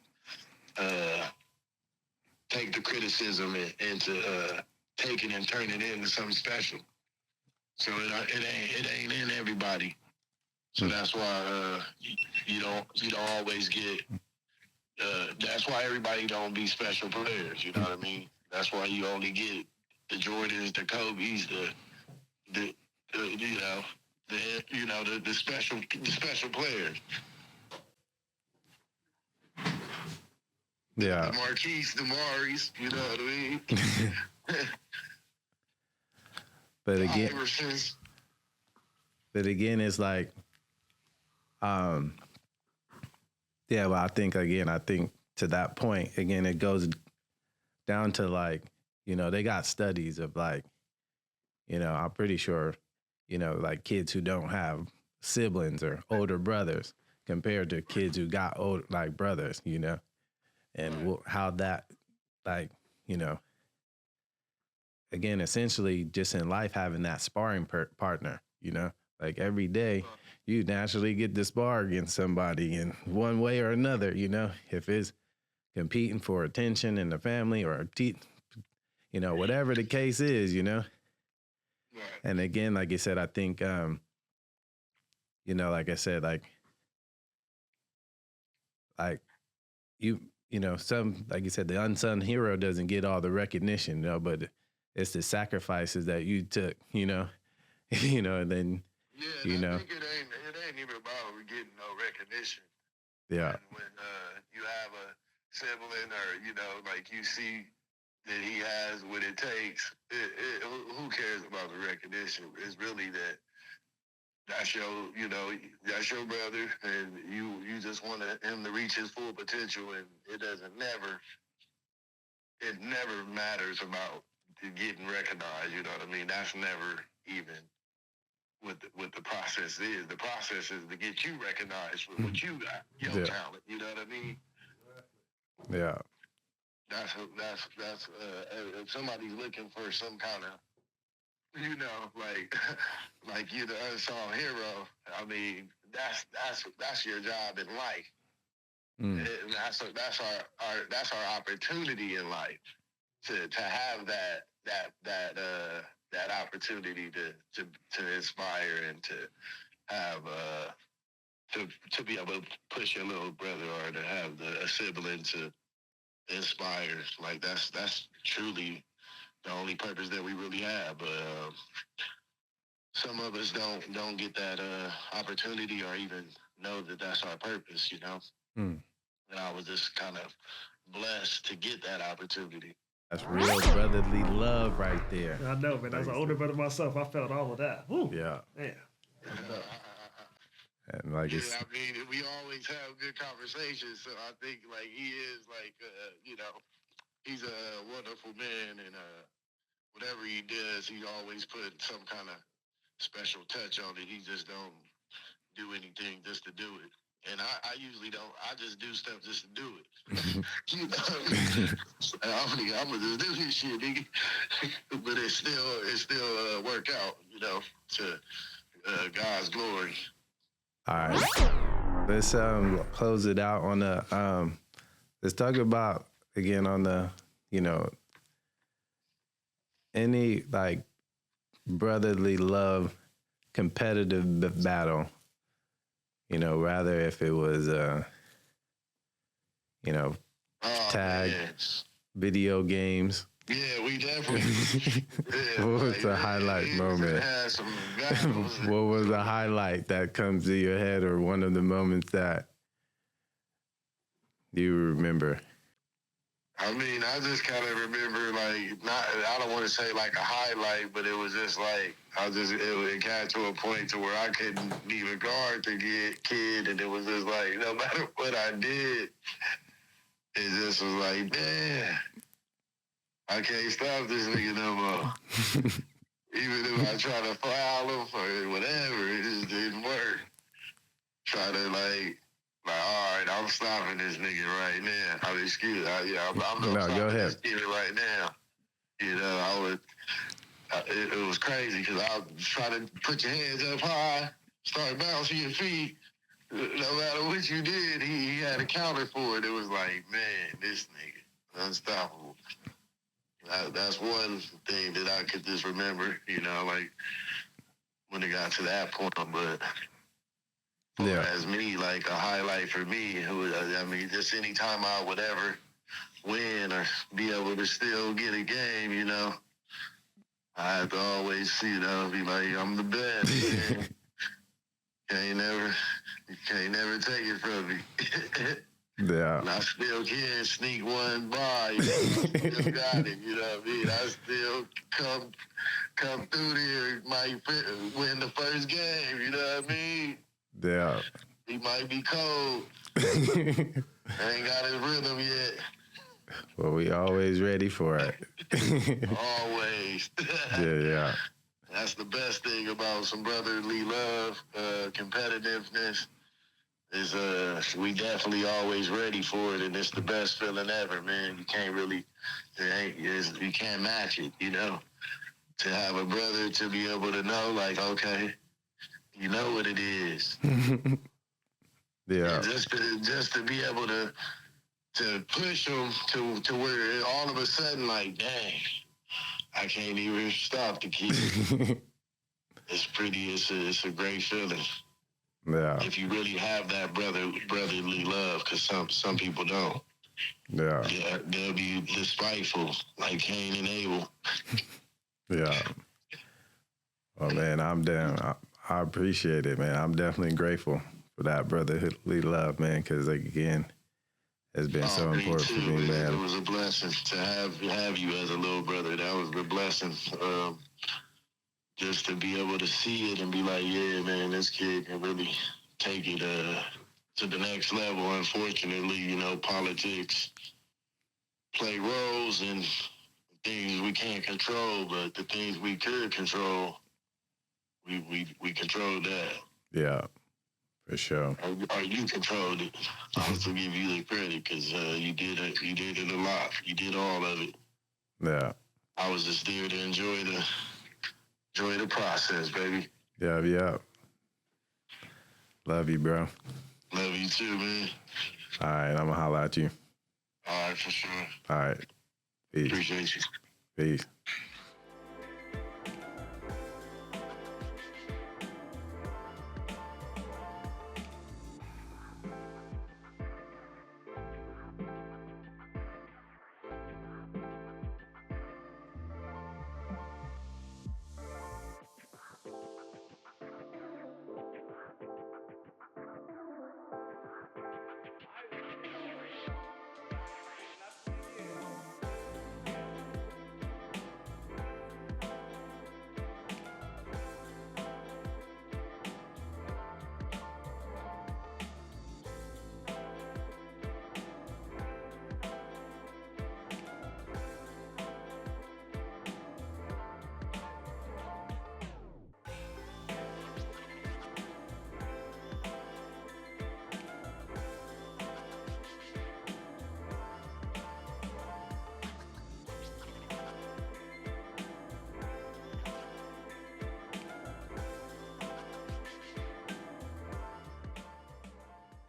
Speaker 2: take the criticism and to take it and turn it into something special. So it ain't in everybody. So that's why you don't always get. That's why everybody don't be special players. You know what I mean? That's why you only get the Jordans, the Kobe's, the the special players.
Speaker 1: Yeah.
Speaker 2: The Marquis Navarres, you know what I mean?
Speaker 1: But again,
Speaker 2: Iversons.
Speaker 1: but again, it's like, yeah. Well, I think to that point again, it goes down to like, you know, they got studies of like, you know, I'm pretty sure, you know, like kids who don't have siblings or older brothers compared to kids who got old like brothers, you know, and how that, like, you know, again, essentially just in life having that sparring partner, you know, like every day you naturally get to spar against somebody in one way or another, you know, if it's competing for attention in the family or you know, whatever the case is, you know.
Speaker 2: Right.
Speaker 1: And again, like I said, I think, you know, like I said, like you know, some, like you said, the unsung hero doesn't get all the recognition, you know, but it's the sacrifices that you took, you know, and then,
Speaker 2: Yeah,
Speaker 1: you know,
Speaker 2: I think it ain't even about getting no recognition.
Speaker 1: yeah,
Speaker 2: When you have a sibling or, you know, like you see that he has what it takes, who cares about the recognition? It's really that's your brother, and you just want him to reach his full potential, and it never matters about getting recognized. You know what I mean? That's never even what the process is. The process is to get you recognized for what you got, your talent. You know what I mean?
Speaker 1: yeah,
Speaker 2: That's if somebody's looking for some kind of, you know, like you the unsung hero. I mean, that's your job in life. And that's our opportunity in life to have that opportunity to inspire and to have to be able to push your little brother or to have a sibling to inspire. Like that's truly the only purpose that we really have. But some of us don't get that opportunity or even know that that's our purpose. You know. And I was just kind of blessed to get that opportunity.
Speaker 1: That's real brotherly love right there.
Speaker 3: I know, man. As an older brother myself, I felt all of that. Woo.
Speaker 1: Yeah.
Speaker 3: Man.
Speaker 1: And like
Speaker 2: Yeah, I mean, we always have good conversations. So I think like he is like, you know, he's a wonderful man, and whatever he does, he always put some kind of special touch on it. He just don't do anything just to do it. And I usually don't. I just do stuff just to do it. You know, I'm gonna just do this shit, nigga. But it still work out, you know, to God's glory.
Speaker 1: All right, let's close it out on the let's talk about again on the, you know, any like brotherly love competitive battle, you know, rather if it was you know, tag, video games.
Speaker 2: Yeah, we definitely. Yeah,
Speaker 1: what was the highlight moment? What was the highlight that comes to your head, or one of the moments that you remember?
Speaker 2: I mean, I just kind of remember, like, I don't want to say like a highlight, but it was just like, it got to a point to where I couldn't even guard the kid, and it was just like, no matter what I did, it just was like, man, I can't stop this nigga no more. Even if I try to foul him or whatever, it just didn't work. Try to like, all right, I'm stopping this nigga right now. I mean, excuse, I'm
Speaker 1: No,
Speaker 2: stopping
Speaker 1: go ahead.
Speaker 2: this nigga right now. You know, it was crazy because I was trying to put your hands up high, start bouncing your feet. No matter what you did, he had a counter for it. It was like, man, this nigga, unstoppable. That's one thing that I could just remember, you know, like when it got to that point. But as me, like a highlight for me, I mean, just anytime I would ever win or be able to still get a game, you know, I had to always, you know, be like, I'm the best, man. You can't never take it from me.
Speaker 1: Yeah.
Speaker 2: And I still can sneak one by, you know, I still got it, you know what I mean? I still come through there, might win the first game, you know what I mean?
Speaker 1: Yeah.
Speaker 2: He might be cold. Ain't got his rhythm yet.
Speaker 1: Well, we always ready for it.
Speaker 2: Always.
Speaker 1: Yeah.
Speaker 2: That's the best thing about some brotherly love, competitiveness, is we definitely always ready for it, and it's the best feeling ever, man. You can't really, you can't match it, you know? To have a brother to be able to know, like, okay, you know what it is.
Speaker 1: Yeah.
Speaker 2: And just to be able to push them to where all of a sudden, like, dang, I can't even stop the kid. It's a great feeling.
Speaker 1: Yeah.
Speaker 2: If you really have that brotherly love, because some people don't.
Speaker 1: Yeah.
Speaker 2: They'll be despiteful, like Cain and Abel.
Speaker 1: Yeah. Well, man, I'm down. I appreciate it, man. I'm definitely grateful for that brotherly love, man, because, like, again, it's been so
Speaker 2: Me
Speaker 1: important
Speaker 2: too,
Speaker 1: for me, man.
Speaker 2: It was a blessing to have you as a little brother. That was the blessing. Just to be able to see it and be like, yeah, man, this kid can really take it to the next level. Unfortunately, you know, politics play roles in things we can't control, but the things we could control, we controlled that.
Speaker 1: Yeah, for sure.
Speaker 2: Or you controlled it. I'll still give you the credit because you did it a lot. You did all of it.
Speaker 1: Yeah.
Speaker 2: I was just there to enjoy the process, baby.
Speaker 1: Yeah. Love you, bro.
Speaker 2: Love you too, man.
Speaker 1: All right, I'm gonna holler at you.
Speaker 2: All right, for sure.
Speaker 1: All right. Peace.
Speaker 2: Appreciate you.
Speaker 1: Peace.